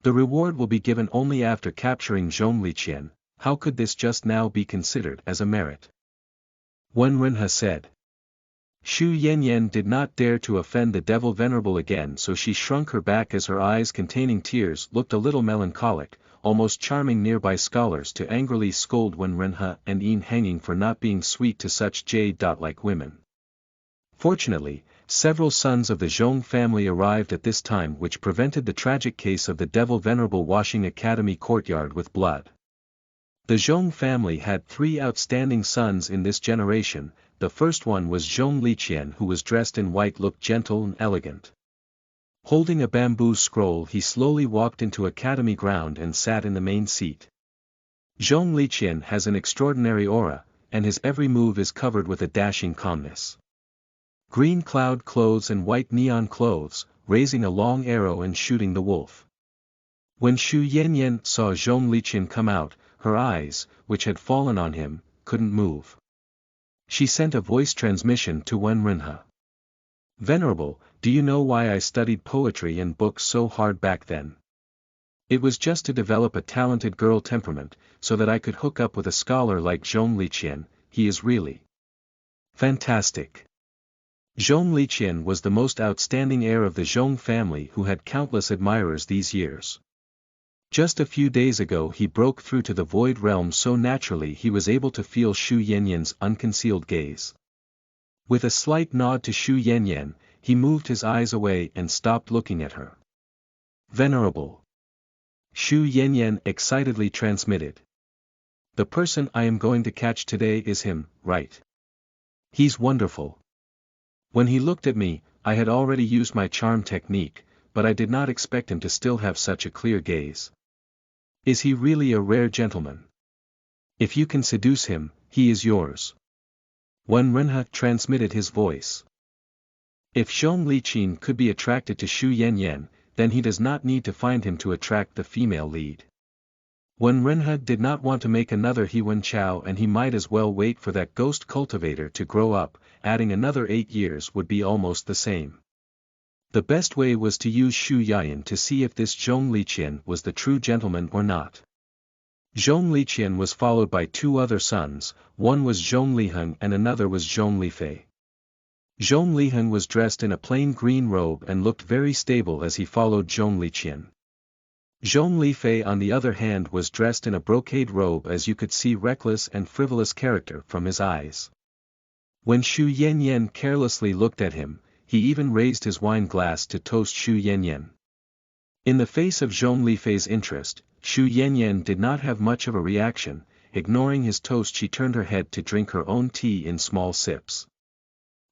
The reward will be given only after capturing Zhong Liqian. How could this just now be considered as a merit?" Wen Renhe said. Xu Yanyan did not dare to offend the Devil Venerable again, so she shrunk her back as her eyes containing tears looked a little melancholic, almost charming nearby scholars to angrily scold Wen Renhe and Yin Hanging for not being sweet to such jade-like women. Fortunately, Several sons of the Zhong family arrived at this time, which prevented the tragic case of the Devil Venerable washing academy courtyard with blood. The Zhong family had 3 outstanding sons in this generation. The first one was Zhong Liqian, who was dressed in white, looked gentle and elegant. Holding a bamboo scroll, he slowly walked into academy ground and sat in the main seat. Zhong Liqian has an extraordinary aura, and his every move is covered with a dashing calmness. Green cloud clothes and white neon clothes, raising a long arrow and shooting the wolf. When Xu Yanyan saw Zhong Liqian come out, her eyes, which had fallen on him, couldn't move. She sent a voice transmission to Wenrenhe. Venerable, do you know why I studied poetry and books so hard back then? It was just to develop a talented girl temperament, so that I could hook up with a scholar like Zhong Liqian. He is really fantastic. Zhong Liqian was the most outstanding heir of the Zhong family, who had countless admirers these years. Just a few days ago he broke through to the void realm so naturally he was able to feel Xu Yanyan's unconcealed gaze. With a slight nod to Xu Yanyan, he moved his eyes away and stopped looking at her. Venerable. Xu Yanyan excitedly transmitted. The person I am going to catch today is him, right? He's wonderful. When he looked at me, I had already used my charm technique, but I did not expect him to still have such a clear gaze. Is he really a rare gentleman? If you can seduce him, he is yours. Wenrenhe transmitted his voice. If Zhong Liqian could be attracted to Xu Yanyan, then he does not need to find him to attract the female lead. Wenrenhe did not want to make another He Wenchao, and he might as well wait for that ghost cultivator to grow up. Adding another 8 years would be almost the same. The best way was to use Xu Yanyan to see if this Zhong Liqian was the true gentleman or not. Zhong Liqian was followed by 2 other sons, one was Zhong Liheng and another was Zhong Lifei. Zhong Liheng was dressed in a plain green robe and looked very stable as he followed Zhong Liqian. Zhong Lifei on the other hand was dressed in a brocade robe, as you could see reckless and frivolous character from his eyes. When Xu Yanyan carelessly looked at him, he even raised his wine glass to toast Xu Yanyan. In the face of Zhong Lifei's interest, Xu Yanyan did not have much of a reaction. Ignoring his toast, she turned her head to drink her own tea in small sips.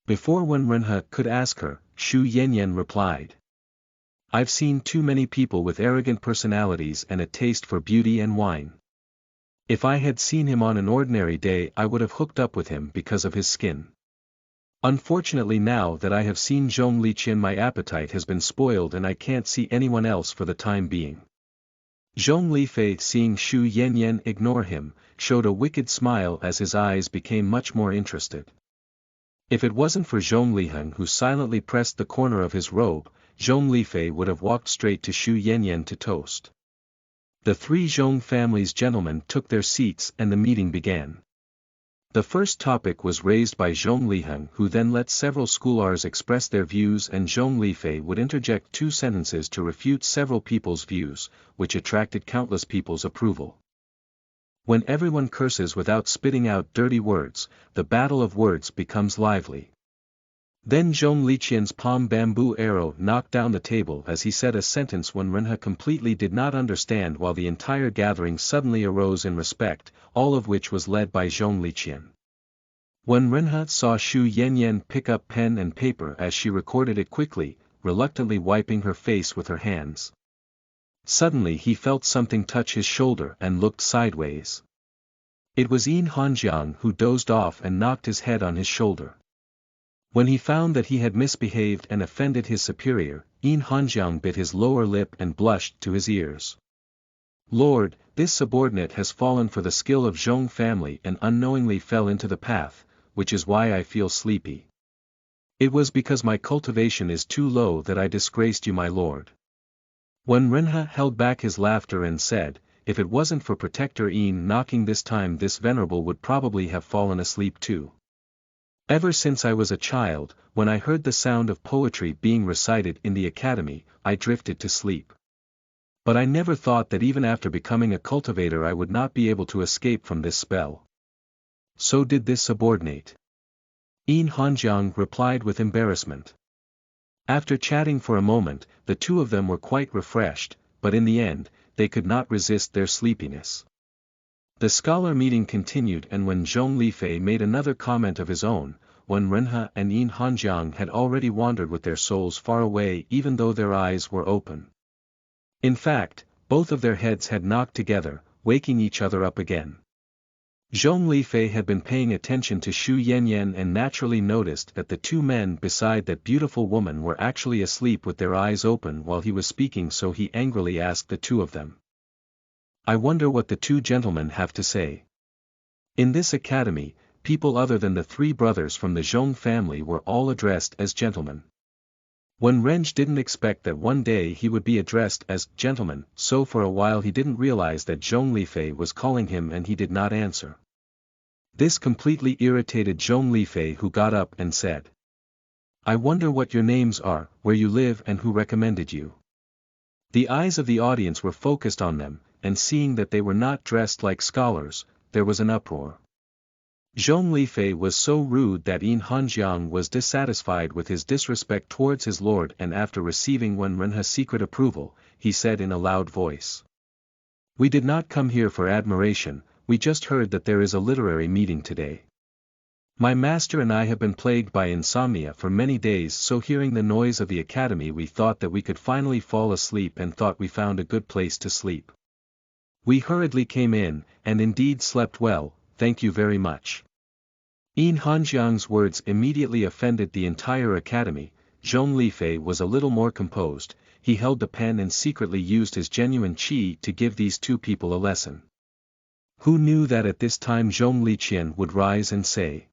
Before Wenrenhe could ask her, Xu Yanyan replied. I've seen too many people with arrogant personalities and a taste for beauty and wine. If I had seen him on an ordinary day, I would have hooked up with him because of his skin. Unfortunately, now that I have seen Zhong Liqian, my appetite has been spoiled and I can't see anyone else for the time being. Zhong Lifei, seeing Xu Yanyan ignore him, showed a wicked smile as his eyes became much more interested. If it wasn't for Zhong Liheng, who silently pressed the corner of his robe, Zhong Lifei would have walked straight to Xu Yanyan to toast. The 3 Zhong family's gentlemen took their seats and the meeting began. The first topic was raised by Zhong Liheng, who then let several scholars express their views, and Zhong Lifei would interject 2 sentences to refute several people's views, which attracted countless people's approval. When everyone curses without spitting out dirty words, the battle of words becomes lively. Then Zhong Liqian's palm bamboo arrow knocked down the table as he said a sentence Wenrenhe completely did not understand, while the entire gathering suddenly arose in respect, all of which was led by Zhong Liqian. Wenrenhe saw Xu Yanyan pick up pen and paper as she recorded it quickly, reluctantly wiping her face with her hands. Suddenly he felt something touch his shoulder and looked sideways. It was Yin Hanjiang, who dozed off and knocked his head on his shoulder. When he found that he had misbehaved and offended his superior, Yin Hanjiang bit his lower lip and blushed to his ears. Lord, this subordinate has fallen for the skill of Zhong family and unknowingly fell into the path, which is why I feel sleepy. It was because my cultivation is too low that I disgraced you, my lord. Wenrenhe held back his laughter and said, if it wasn't for Protector Yin knocking this time, this venerable would probably have fallen asleep too. Ever since I was a child, when I heard the sound of poetry being recited in the academy, I drifted to sleep. But I never thought that even after becoming a cultivator I would not be able to escape from this spell. So did this subordinate. Yin Hanjiang replied with embarrassment. After chatting for a moment, the two of them were quite refreshed, but in the end, they could not resist their sleepiness. The scholar meeting continued, and when Zhong Lifei made another comment of his own, when Renhe and Yin Hanjiang had already wandered with their souls far away even though their eyes were open. In fact, both of their heads had knocked together, waking each other up again. Zhong Lifei had been paying attention to Xu Yanyan and naturally noticed that the two men beside that beautiful woman were actually asleep with their eyes open while he was speaking, so he angrily asked the two of them. I wonder what the two gentlemen have to say. In this academy, people other than the three brothers from the Zhong family were all addressed as gentlemen. Wen Renge didn't expect that one day he would be addressed as gentleman, so for a while he didn't realize that Zhong Lifei was calling him and he did not answer. This completely irritated Zhong Lifei, who got up and said, I wonder what your names are, where you live and who recommended you. The eyes of the audience were focused on them, and seeing that they were not dressed like scholars, there was an uproar. Zhong Lifei was so rude that Yin Hanjiang was dissatisfied with his disrespect towards his lord, and after receiving Wen Renhe's secret approval, he said in a loud voice. We did not come here for admiration, we just heard that there is a literary meeting today. My master and I have been plagued by insomnia for many days, so hearing the noise of the academy we thought that we could finally fall asleep and thought we found a good place to sleep. We hurriedly came in, and indeed slept well, thank you very much. Yin Hanjiang's words immediately offended the entire academy. Zhong Lifei was a little more composed, he held the pen and secretly used his genuine qi to give these two people a lesson. Who knew that at this time Zhong Liqian would rise and say,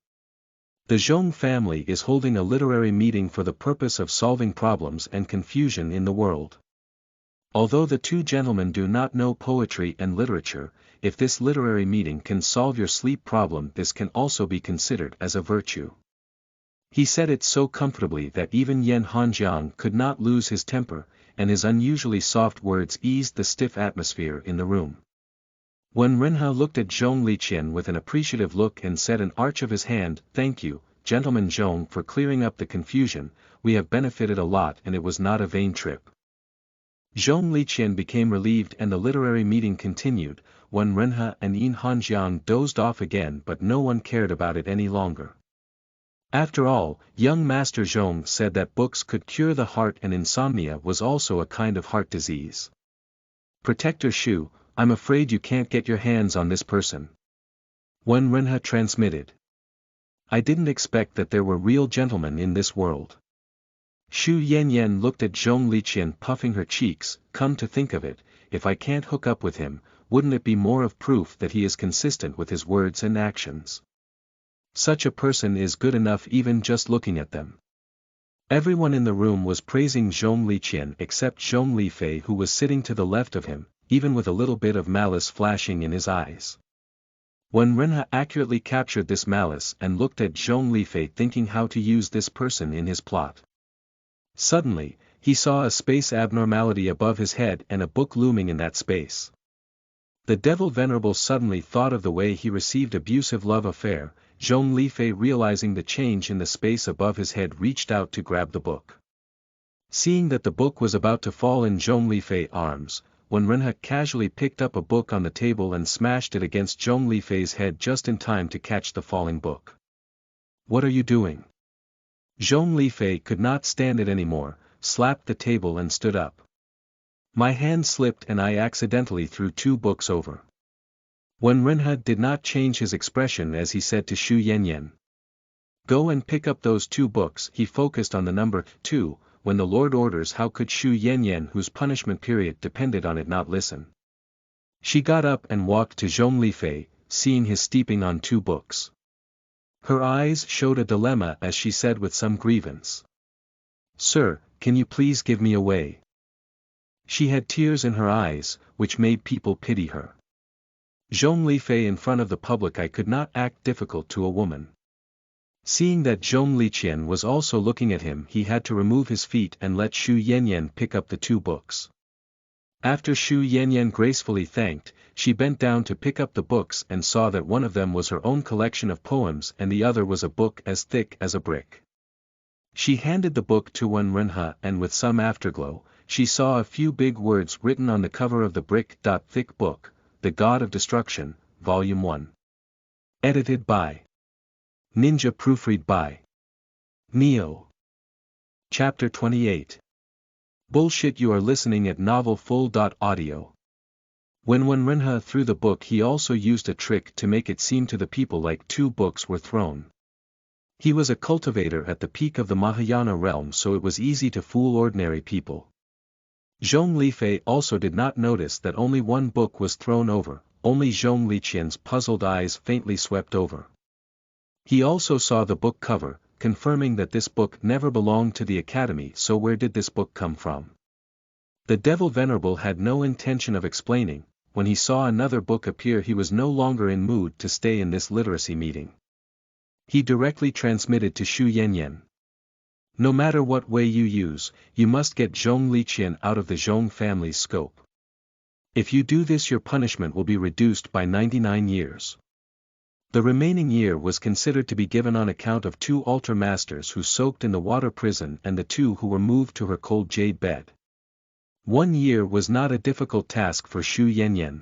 the Zhong family is holding a literary meeting for the purpose of solving problems and confusion in the world. Although the two gentlemen do not know poetry and literature, if this literary meeting can solve your sleep problem, this can also be considered as a virtue. He said it so comfortably that even Yin Hanjiang could not lose his temper, and his unusually soft words eased the stiff atmosphere in the room. When Renhe looked at Zhong Liqian with an appreciative look and said an arch of his hand, Thank you, gentleman Zhong, for clearing up the confusion, we have benefited a lot and it was not a vain trip. Zhong Liqian became relieved and the literary meeting continued. When Renhe and Yin Hanjiang dozed off again, but no one cared about it any longer. After all, young Master Zhong said that books could cure the heart and insomnia was also a kind of heart disease. Protector Shu, I'm afraid you can't get your hands on this person. Wen Renhe transmitted. I didn't expect that there were real gentlemen in this world. Xu Yanyan looked at Zhong Liqian puffing her cheeks. Come to think of it, if I can't hook up with him, wouldn't it be more of proof that he is consistent with his words and actions? Such a person is good enough even just looking at them. Everyone in the room was praising Zhong Liqian except Zhong Lifei, who was sitting to the left of him, even with a little bit of malice flashing in his eyes. When Renhe accurately captured this malice and looked at Zhong Lifei thinking how to use this person in his plot. Suddenly, he saw a space abnormality above his head and a book looming in that space. The Devil Venerable suddenly thought of the way he received abusive love affair. Zhong Lifei, realizing the change in the space above his head, reached out to grab the book. Seeing that the book was about to fall in Zhong Lifei's arms, when Renhe casually picked up a book on the table and smashed it against Zhong Lifei's head just in time to catch the falling book. What are you doing? Zhong Lifei could not stand it anymore, slapped the table and stood up. My hand slipped and I accidentally threw two books over. When Renhe did not change his expression as he said to Xu Yanyan. Go and pick up those two books. He focused on the number 2, when the Lord orders, how could Xu Yanyan, whose punishment period depended on it, not listen? She got up and walked to Zhong Lifei, seeing his steeping on two books. Her eyes showed a dilemma as she said with some grievance. Sir, can you please give me away? She had tears in her eyes, which made people pity her. Zhong Lifei in front of the public, I could not act difficult to a woman. Seeing that Zhong Liqian was also looking at him, he had to remove his feet and let Xu Yanyan pick up the two books. After Xu Yanyan gracefully thanked, she bent down to pick up the books and saw that one of them was her own collection of poems and the other was a book as thick as a brick. She handed the book to Wen Renha and with some afterglow, she saw a few big words written on the cover of the brick-thick book, The God of Destruction, Volume 1. Edited by Ninja, proofread by Neo. Chapter 28. Bullshit. You are listening at novelfull.audio. When Wen Renha threw the book, he also used a trick to make it seem to the people like two books were thrown. He was a cultivator at the peak of the Mahayana realm, so it was easy to fool ordinary people. Zhong Lifei also did not notice that only one book was thrown over, only Zhong Liqian's puzzled eyes faintly swept over. He also saw the book cover, confirming that this book never belonged to the academy. So where did this book come from? The Devil Venerable had no intention of explaining. When he saw another book appear, he was no longer in mood to stay in this literacy meeting. He directly transmitted to Xu Yanyan. No matter what way you use, you must get Zhong Liqian out of the Zhong family's scope. If you do this, your punishment will be reduced by 99 years. The remaining year was considered to be given on account of 2 altar masters who soaked in the water prison and the 2 who were moved to her cold jade bed. 1 year was not a difficult task for Xu Yanyan.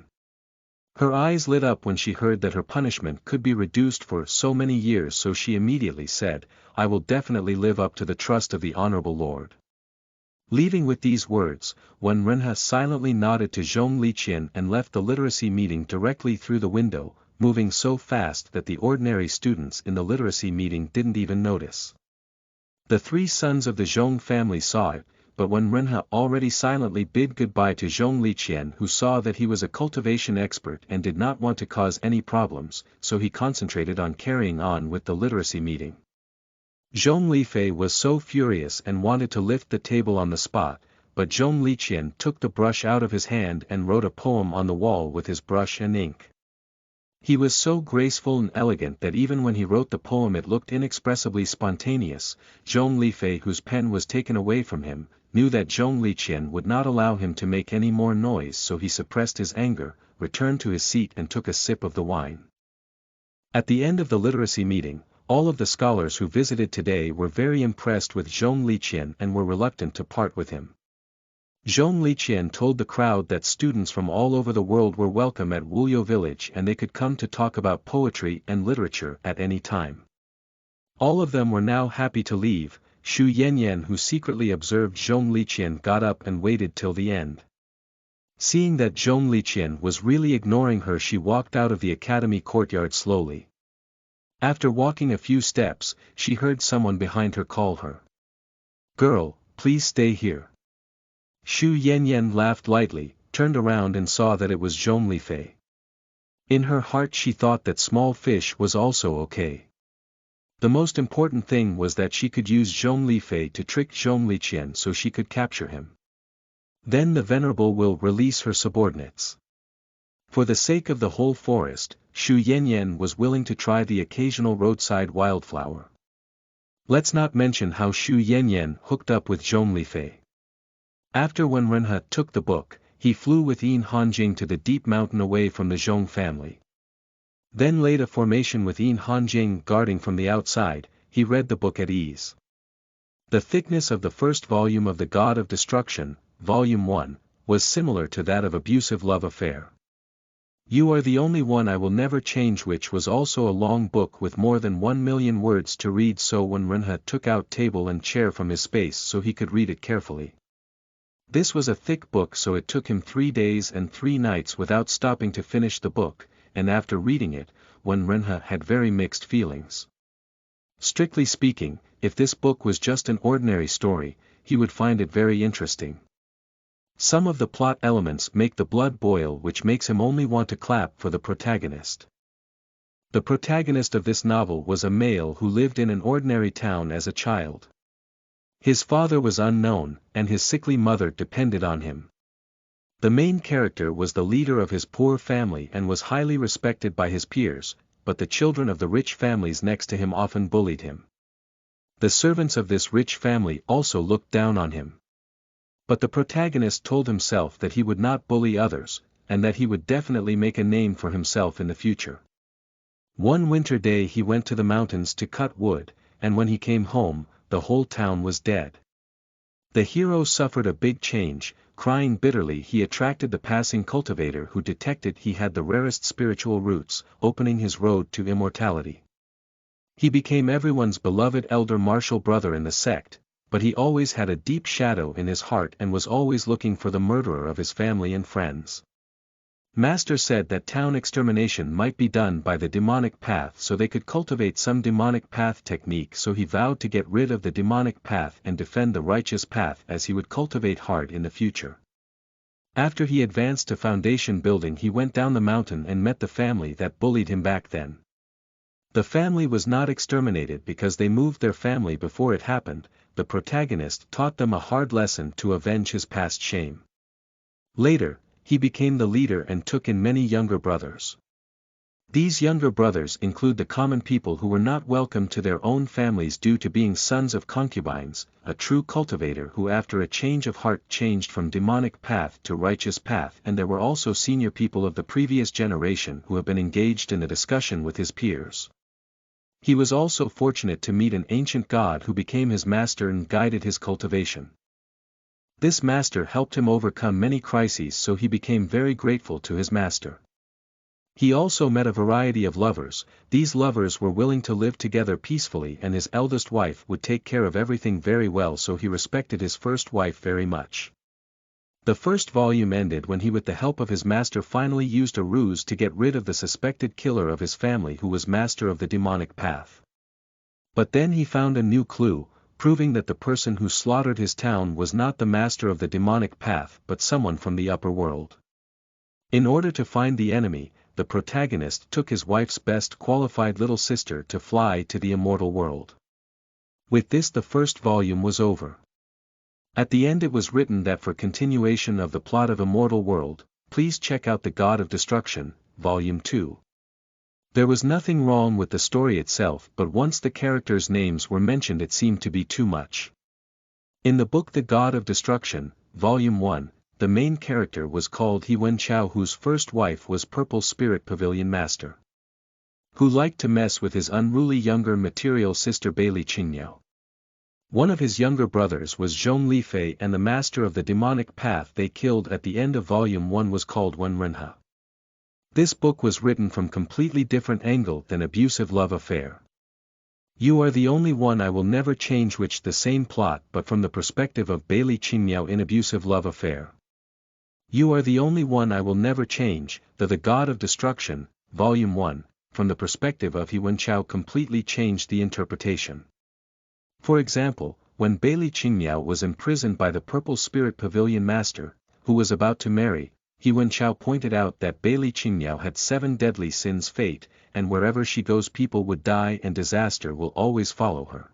Her eyes lit up when she heard that her punishment could be reduced for so many years, so she immediately said, I will definitely live up to the trust of the Honorable Lord. Leaving with these words, Wen Renha silently nodded to Zhong Liqian and left the literacy meeting directly through the window, moving so fast that the ordinary students in the literacy meeting didn't even notice. The 3 sons of the Zhong family saw it, but Wen Renha already silently bid goodbye to Zhong Liqian, who saw that he was a cultivation expert and did not want to cause any problems, so he concentrated on carrying on with the literacy meeting. Zhong Lifei was so furious and wanted to lift the table on the spot, but Zhong Liqian took the brush out of his hand and wrote a poem on the wall with his brush and ink. He was so graceful and elegant that even when he wrote the poem it looked inexpressibly spontaneous. Zhong Lifei, whose pen was taken away from him, knew that Zhong Liqian would not allow him to make any more noise, so he suppressed his anger, returned to his seat and took a sip of the wine. At the end of the literacy meeting, all of the scholars who visited today were very impressed with Zhong Liqian and were reluctant to part with him. Zhong Liqian told the crowd that students from all over the world were welcome at Wuyou village and they could come to talk about poetry and literature at any time. All of them were now happy to leave. Xu Yanyan, who secretly observed Zhong Liqian, got up and waited till the end. Seeing that Zhong Liqian was really ignoring her, she walked out of the academy courtyard slowly. After walking a few steps, she heard someone behind her call her. Girl, please stay here. Xu Yanyan laughed lightly, turned around and saw that it was Zhong Lifei. In her heart she thought that small fish was also okay. The most important thing was that she could use Zhong Lifei to trick Zhong Liqian so she could capture him. Then the Venerable will release her subordinates. For the sake of the whole forest, Xu Yanyan was willing to try the occasional roadside wildflower. Let's not mention how Xu Yanyan hooked up with Zhong Lifei. After Wen Renha took the book, he flew with Yin Hanjing to the deep mountain away from the Zhong family. Then laid a formation with Yin Hanjing guarding from the outside. He read the book at ease. The thickness of the first volume of The God of Destruction, Volume 1, was similar to that of Abusive Love Affair. You Are the Only One I Will Never Change, which was also a long book with more than 1 million words to read, so Wen Renha took out table and chair from his space so he could read it carefully. This was a thick book, so it took him 3 days and 3 nights without stopping to finish the book, and after reading it, Wen Renha had very mixed feelings. Strictly speaking, if this book was just an ordinary story, he would find it very interesting. Some of the plot elements make the blood boil, which makes him only want to clap for the protagonist. The protagonist of this novel was a male who lived in an ordinary town as a child. His father was unknown, and his sickly mother depended on him. The main character was the leader of his poor family and was highly respected by his peers, but the children of the rich families next to him often bullied him. The servants of this rich family also looked down on him. But the protagonist told himself that he would not bully others, and that he would definitely make a name for himself in the future. One winter day he went to the mountains to cut wood, and when he came home, the whole town was dead. The hero suffered a big change. Crying bitterly, he attracted the passing cultivator who detected he had the rarest spiritual roots, opening his road to immortality. He became everyone's beloved elder martial brother in the sect, but he always had a deep shadow in his heart and was always looking for the murderer of his family and friends. Master said that town extermination might be done by the demonic path, so they could cultivate some demonic path technique, so he vowed to get rid of the demonic path and defend the righteous path as he would cultivate hard in the future. After he advanced to foundation building, he went down the mountain and met the family that bullied him back then. The family was not exterminated because they moved their family before it happened. The protagonist taught them a hard lesson to avenge his past shame. Later, he became the leader and took in many younger brothers. These younger brothers include the common people who were not welcome to their own families due to being sons of concubines, a true cultivator who after a change of heart changed from demonic path to righteous path, and there were also senior people of the previous generation who have been engaged in a discussion with his peers. He was also fortunate to meet an ancient god who became his master and guided his cultivation. This master helped him overcome many crises, so he became very grateful to his master. He also met a variety of lovers. These lovers were willing to live together peacefully, and his eldest wife would take care of everything very well, so he respected his first wife very much. The first volume ended when he, with the help of his master, finally used a ruse to get rid of the suspected killer of his family who was master of the demonic path. But then he found a new clue, proving that the person who slaughtered his town was not the master of the demonic path but someone from the upper world. In order to find the enemy, the protagonist took his wife's best qualified little sister to fly to the immortal world. With this, the first volume was over. At the end it was written that for continuation of the plot of Immortal World, please check out The God of Destruction, Volume 2. There was nothing wrong with the story itself, but once the characters' names were mentioned it seemed to be too much. In the book The God of Destruction, Volume 1, the main character was called He Wen Chao, whose first wife was Purple Spirit Pavilion Master, who liked to mess with his unruly younger material sister Bailey Qingyao. One of his younger brothers was Zhong Lifei, and the master of the demonic path they killed at the end of Volume 1 was called Wen Renhe. This book was written from completely different angle than Abusive Love Affair. You Are the Only One I Will Never Change, which the same plot but from the perspective of Bailey Qingyao in Abusive Love Affair. You Are the Only One I Will Never Change, The God of Destruction, Volume 1, from the perspective of He Wen Chao completely changed the interpretation. For example, when Bailey Qingyao was imprisoned by the Purple Spirit Pavilion Master, who was about to marry, He Wen Chao pointed out that Bailey Qingyao had 7 deadly sins fate, and wherever she goes people would die and disaster will always follow her.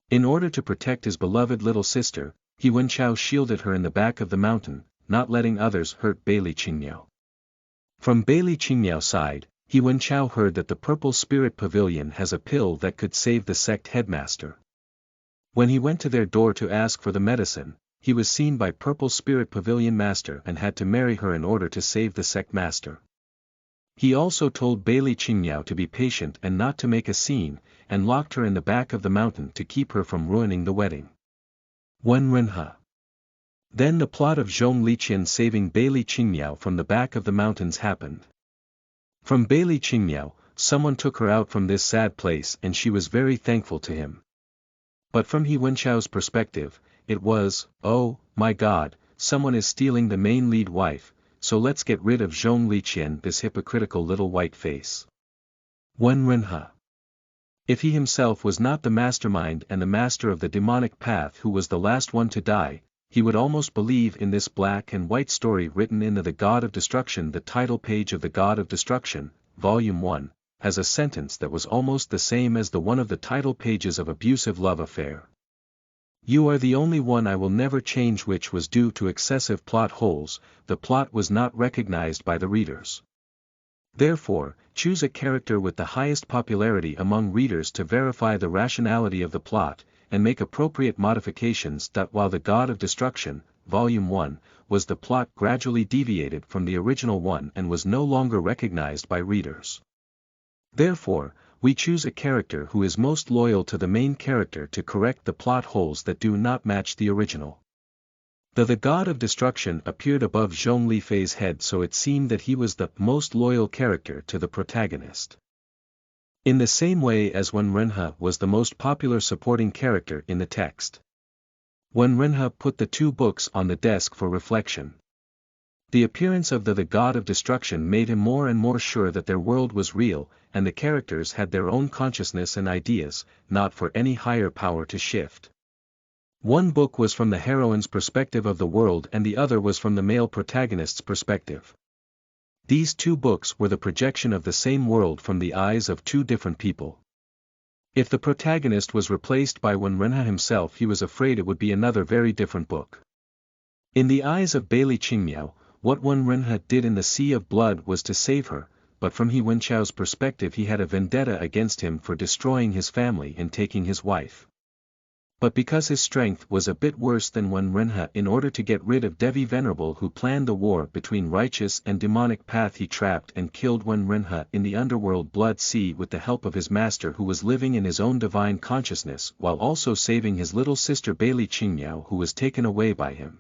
In order to protect his beloved little sister, He Wen Chao shielded her in the back of the mountain, not letting others hurt Bailey Qingyao. From Bailey Qingyao's side, He Wen Chao heard that the Purple Spirit Pavilion has a pill that could save the sect headmaster. When he went to their door to ask for the medicine, he was seen by Purple Spirit Pavilion Master and had to marry her in order to save the sect master. He also told Bailey Qingyao to be patient and not to make a scene, and locked her in the back of the mountain to keep her from ruining the wedding. Wen Renhe. Then the plot of Zhong Liqian saving Bailey Qingyao from the back of the mountains happened. From Bailey Qingyao, someone took her out from this sad place and she was very thankful to him. But from He Wen Chao's perspective, it was, oh, my God, someone is stealing the main lead wife, so let's get rid of Zhong Liqian, this hypocritical little white face. Wen Renhe. If he himself was not the mastermind and the master of the demonic path who was the last one to die, he would almost believe in this black and white story written in The God of Destruction. The title page of The God of Destruction, Volume 1, has a sentence that was almost the same as the one of the title pages of Abusive Love Affair. You are the only one I will never change, which was due to excessive plot holes. The plot was not recognized by the readers. Therefore, choose a character with the highest popularity among readers to verify the rationality of the plot, and make appropriate modifications. While The God of Destruction, Volume 1, was the plot gradually deviated from the original one and was no longer recognized by readers. Therefore, We choose a character who is most loyal to the main character to correct the plot holes that do not match the original. The god of destruction appeared above Zhong Lifei's head, so it seemed that he was the most loyal character to the protagonist. In the same way as Wen Renhe was the most popular supporting character in the text. Wen Renhe put the two books on the desk for reflection. The appearance of the god of destruction made him more and more sure that their world was real, and the characters had their own consciousness and ideas, not for any higher power to shift. One book was from the heroine's perspective of the world and the other was from the male protagonist's perspective. These two books were the projection of the same world from the eyes of two different people. If the protagonist was replaced by Wen Renhe himself, he was afraid it would be another very different book. In the eyes of Bailey Qingmiao, what Wen Renhe did in the Sea of Blood was to save her, but from He Wenchao's perspective he had a vendetta against him for destroying his family and taking his wife. But because his strength was a bit worse than Wen Renhe, in order to get rid of Devil Venerable who planned the war between righteous and demonic path, he trapped and killed Wen Renhe in the underworld Blood Sea with the help of his master who was living in his own divine consciousness, while also saving his little sister Bailey Qingmiao who was taken away by him.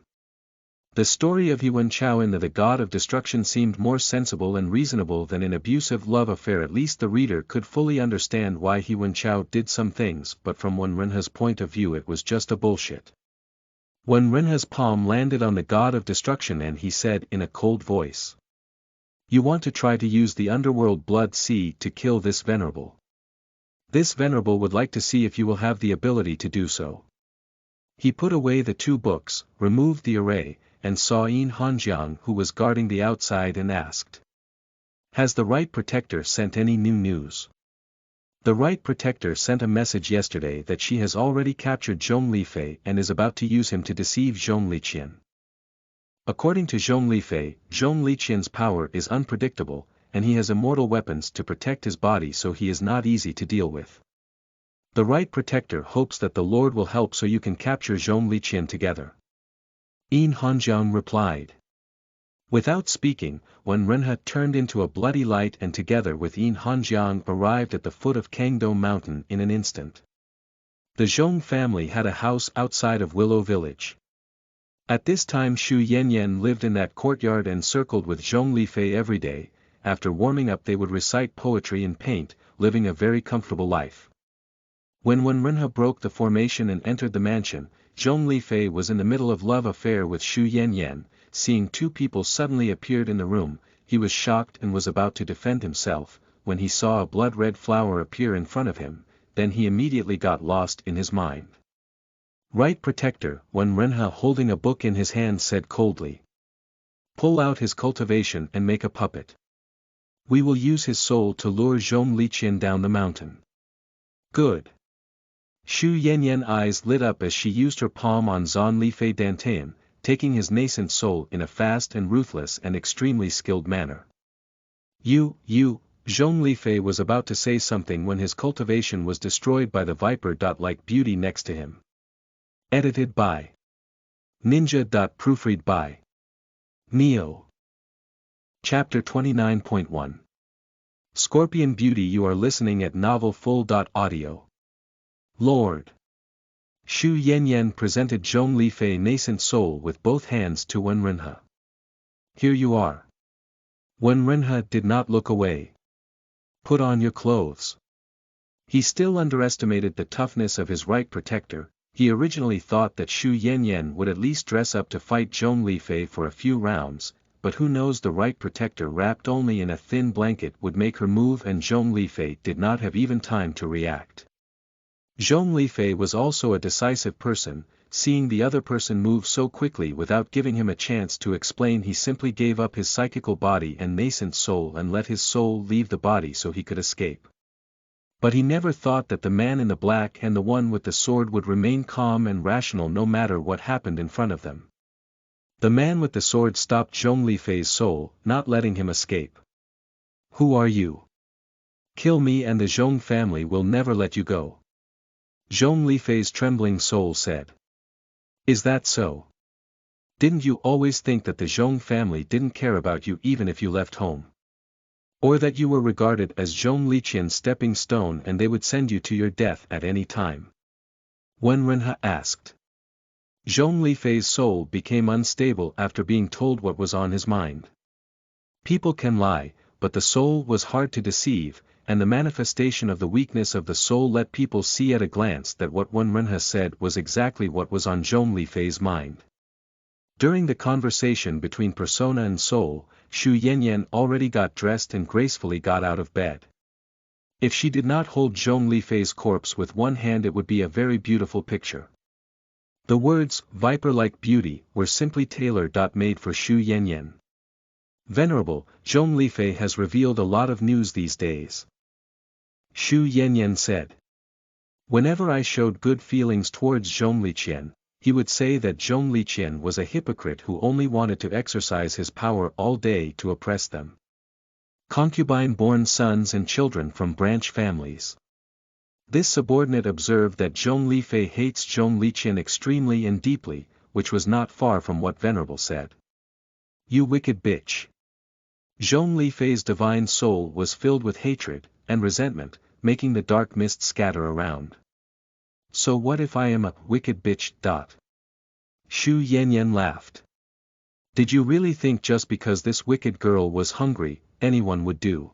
The story of He Wenchao in the God of Destruction seemed more sensible and reasonable than an abusive love affair. At least the reader could fully understand why He Wenchao did some things, but from Wen Renhe's point of view it was just a bullshit. Wen Renhe's palm landed on the God of Destruction and he said in a cold voice, "You want to try to use the underworld Blood Sea to kill this Venerable. This Venerable would like to see if you will have the ability to do so." He put away the two books, removed the array, and saw Yin Hanjiang who was guarding the outside and asked, "Has the Right Protector sent any new news?" The Right Protector sent a message yesterday that she has already captured Zhong Lifei and is about to use him to deceive Zhong Liqian. According to Zhong Lifei, Zhong Liqian's power is unpredictable, and he has immortal weapons to protect his body, so he is not easy to deal with. The Right Protector hopes that the Lord will help so you can capture Zhong Liqian together. Yin Hanjiang replied. Without speaking, Wen Renhe turned into a bloody light and together with Yin Hanjiang arrived at the foot of Kangdo Mountain in an instant. The Zhong family had a house outside of Willow Village. At this time Xu Yanyan lived in that courtyard and circled with Zhong Lifei every day. After warming up they would recite poetry and paint, living a very comfortable life. When Wen Renhe broke the formation and entered the mansion, Zhong Lifei was in the middle of love affair with Xu Yanyan. Seeing two people suddenly appeared in the room, he was shocked and was about to defend himself, when he saw a blood-red flower appear in front of him, then he immediately got lost in his mind. Right Protector, Wen Renhe holding a book in his hand said coldly. "Pull out his cultivation and make a puppet. We will use his soul to lure Zhong Liqian down the mountain." "Good." Xu Yanyan eyes lit up as she used her palm on Zhong Lifei Dantian, taking his nascent soul in a fast and ruthless and extremely skilled manner. You, Zhong Lifei was about to say something when his cultivation was destroyed by the viper-like beauty next to him. Edited by Ninja. Proofread by Neo. Chapter 29.1 Scorpion Beauty. You are listening at novelfull.audio. Lord. Xu Yanyan presented Zhong Lifei nascent soul with both hands to Wen Renhe. "Here you are." Wen Renhe did not look away. "Put on your clothes." He still underestimated the toughness of his Right Protector. He originally thought that Xu Yanyan would at least dress up to fight Zhong Lifei for a few rounds, but who knows, the Right Protector wrapped only in a thin blanket would make her move, and Zhong Lifei did not have even time to react. Zhong Lifei was also a decisive person. Seeing the other person move so quickly without giving him a chance to explain, he simply gave up his psychical body and nascent soul and let his soul leave the body so he could escape. But he never thought that the man in the black and the one with the sword would remain calm and rational no matter what happened in front of them. The man with the sword stopped Zhong Lifei's soul, not letting him escape. "Who are you? Kill me and the Zhong family will never let you go." Zhong Lifei's trembling soul said. "Is that so? Didn't you always think that the Zhong family didn't care about you even if you left home? Or that you were regarded as Zhong Liqian's stepping stone and they would send you to your death at any time? Wen Renhe asked. Zhong Lifei's soul became unstable after being told what was on his mind. People can lie, but the soul was hard to deceive, and the manifestation of the weakness of the soul let people see at a glance that what Wen Renhe said was exactly what was on Zhong Lifei's mind. During the conversation between persona and soul, Xu Yanyan already got dressed and gracefully got out of bed. If she did not hold Zhong Lifei's corpse with one hand, it would be a very beautiful picture. The words, viper-like beauty, were simply tailor-made for Xu Yanyan. Venerable, Zhong Lifei has revealed a lot of news these days. Xu Yanyan said. Whenever I showed good feelings towards Zhong Liqian, he would say that Zhong Liqian was a hypocrite who only wanted to exercise his power all day to oppress them. Concubine-born sons and children from branch families. This subordinate observed that Zhong Lifei hates Zhong Liqian extremely and deeply, which was not far from what Venerable said. You wicked bitch. Zhong Lifei's divine soul was filled with hatred and resentment, making the dark mist scatter around. So what if I am a wicked bitch? Xu Yanyan laughed. Did you really think just because this wicked girl was hungry, anyone would do?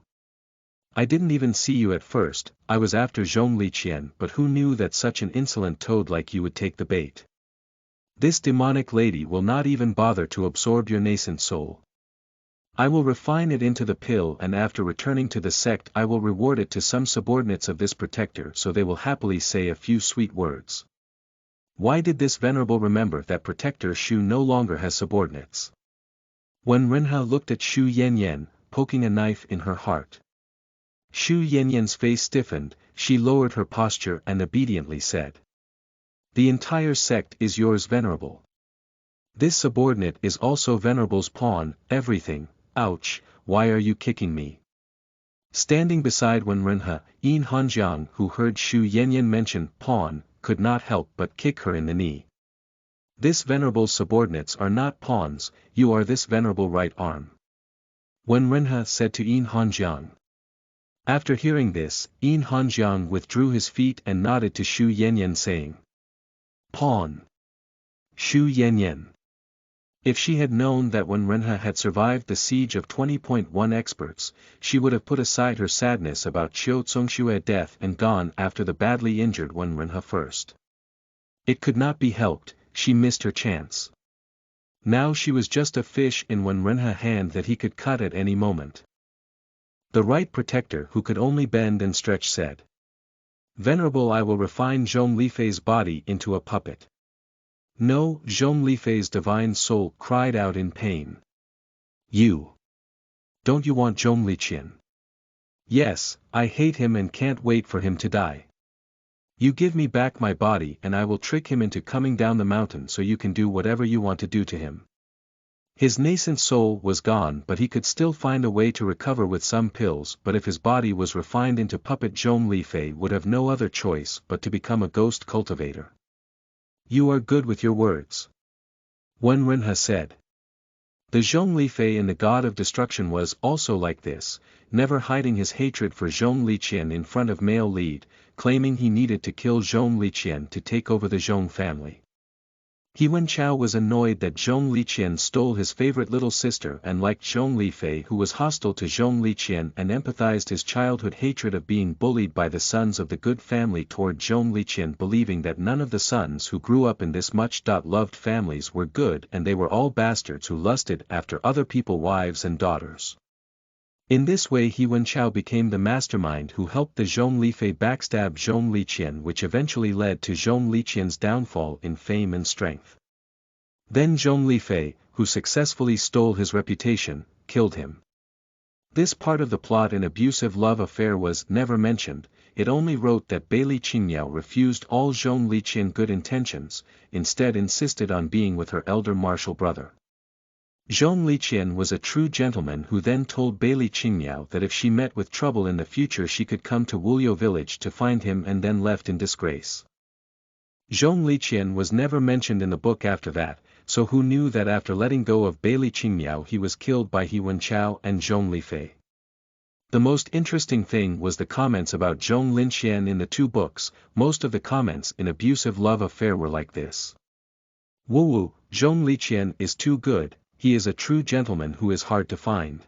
I didn't even see you at first, I was after Zhong Liqian, but who knew that such an insolent toad like you would take the bait? This demonic lady will not even bother to absorb your nascent soul. I will refine it into the pill, and after returning to the sect I will reward it to some subordinates of this protector so they will happily say a few sweet words. Why did this venerable remember that Protector Xu no longer has subordinates? When Renhe looked at Xu Yanyan, poking a knife in her heart. Xu Yanyan's face stiffened, she lowered her posture and obediently said. The entire sect is yours, Venerable. This subordinate is also Venerable's pawn, everything. Ouch, why are you kicking me? Standing beside Wen Renhe, Yin Hanjiang, who heard Xu Yanyan mention pawn, could not help but kick her in the knee. This venerable's subordinates are not pawns, you are this venerable right arm. Wen Renhe said to Yin Hanjiang. After hearing this, Yin Hanjiang withdrew his feet and nodded to Xu Yanyan saying. Pawn. Xu Yanyan. If she had known that Wen Renhe had survived the siege of 20.1 experts, she would have put aside her sadness about Qiu Zongshue's death and gone after the badly injured Wen Renhe first. It could not be helped, she missed her chance. Now she was just a fish in Wen Renhe's hand that he could cut at any moment. The right protector who could only bend and stretch said. Venerable, I will refine Zhong Lifei's body into a puppet. No, Zhong Lifei's divine soul cried out in pain. You. Don't you want Zhong Liqian? Yes, I hate him and can't wait for him to die. You give me back my body and I will trick him into coming down the mountain so you can do whatever you want to do to him. His nascent soul was gone, but he could still find a way to recover with some pills, but if his body was refined into puppet, Zhong Lifei would have no other choice but to become a ghost cultivator. You are good with your words. Wen Renhe said. The Zhong Lifei in the God of Destruction was also like this, never hiding his hatred for Zhong Liqian in front of male lead, claiming he needed to kill Zhong Liqian to take over the Zhong family. He Wenchao was annoyed that Zhong Liqian stole his favorite little sister and liked Zhong Lifei, who was hostile to Zhong Liqian, and empathized his childhood hatred of being bullied by the sons of the good family toward Zhong Liqian, believing that none of the sons who grew up in this much-loved families were good and they were all bastards who lusted after other people's wives and daughters. In this way He Wenchao became the mastermind who helped the Zhong Lifei backstab Zhong Liqian, which eventually led to Zhong Liqian's downfall in fame and strength. Then Zhong Lifei, who successfully stole his reputation, killed him. This part of the plot, an abusive love affair, was never mentioned. It only wrote that Beili Qingmiao refused all Zhong Liqian's good intentions, instead insisted on being with her elder martial brother. Zhong Liqian was a true gentleman who then told Beili Qingmiao that if she met with trouble in the future she could come to Wuliu village to find him, and then left in disgrace. Zhong Liqian was never mentioned in the book after that, so who knew that after letting go of Beili Qingmiao he was killed by He Wenchao and Zhong Lifei? The most interesting thing was the comments about Zhong Linqian in the two books. Most of the comments in Abusive Love Affair were like this. Woo, Zhong Liqian is too good, he is a true gentleman who is hard to find.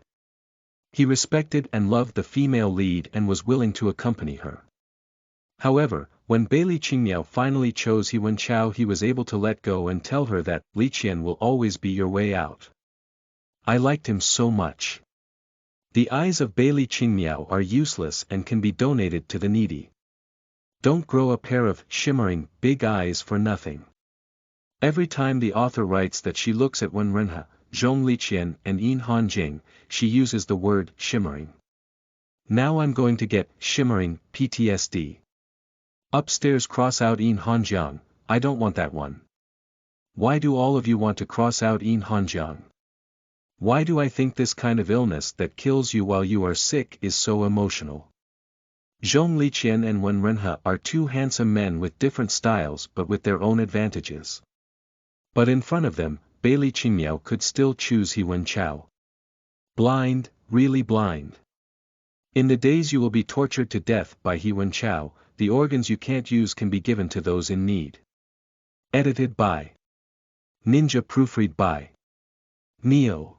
He respected and loved the female lead and was willing to accompany her. However, when Bailey Qingmiao finally chose He Wenchao, he was able to let go and tell her that Liqian will always be your way out. I liked him so much. The eyes of Bailey Qingmiao are useless and can be donated to the needy. Don't grow a pair of shimmering, big eyes for nothing. Every time the author writes that she looks at Wen Renhe, Zhong Liqian and Yin Hanjing, she uses the word shimmering. Now I'm going to get shimmering PTSD. Upstairs, cross out Yin Hanjiang, I don't want that one. Why do all of you want to cross out Yin Hanjiang? Why do I think this kind of illness that kills you while you are sick is so emotional? Zhong Liqian and Wen Renhe are two handsome men with different styles but with their own advantages. But in front of them, Bailey Qingmiao could still choose He Wenchao. Blind, really blind. In the days you will be tortured to death by He Wenchao, the organs you can't use can be given to those in need. Edited by Ninja, proofread by Neo.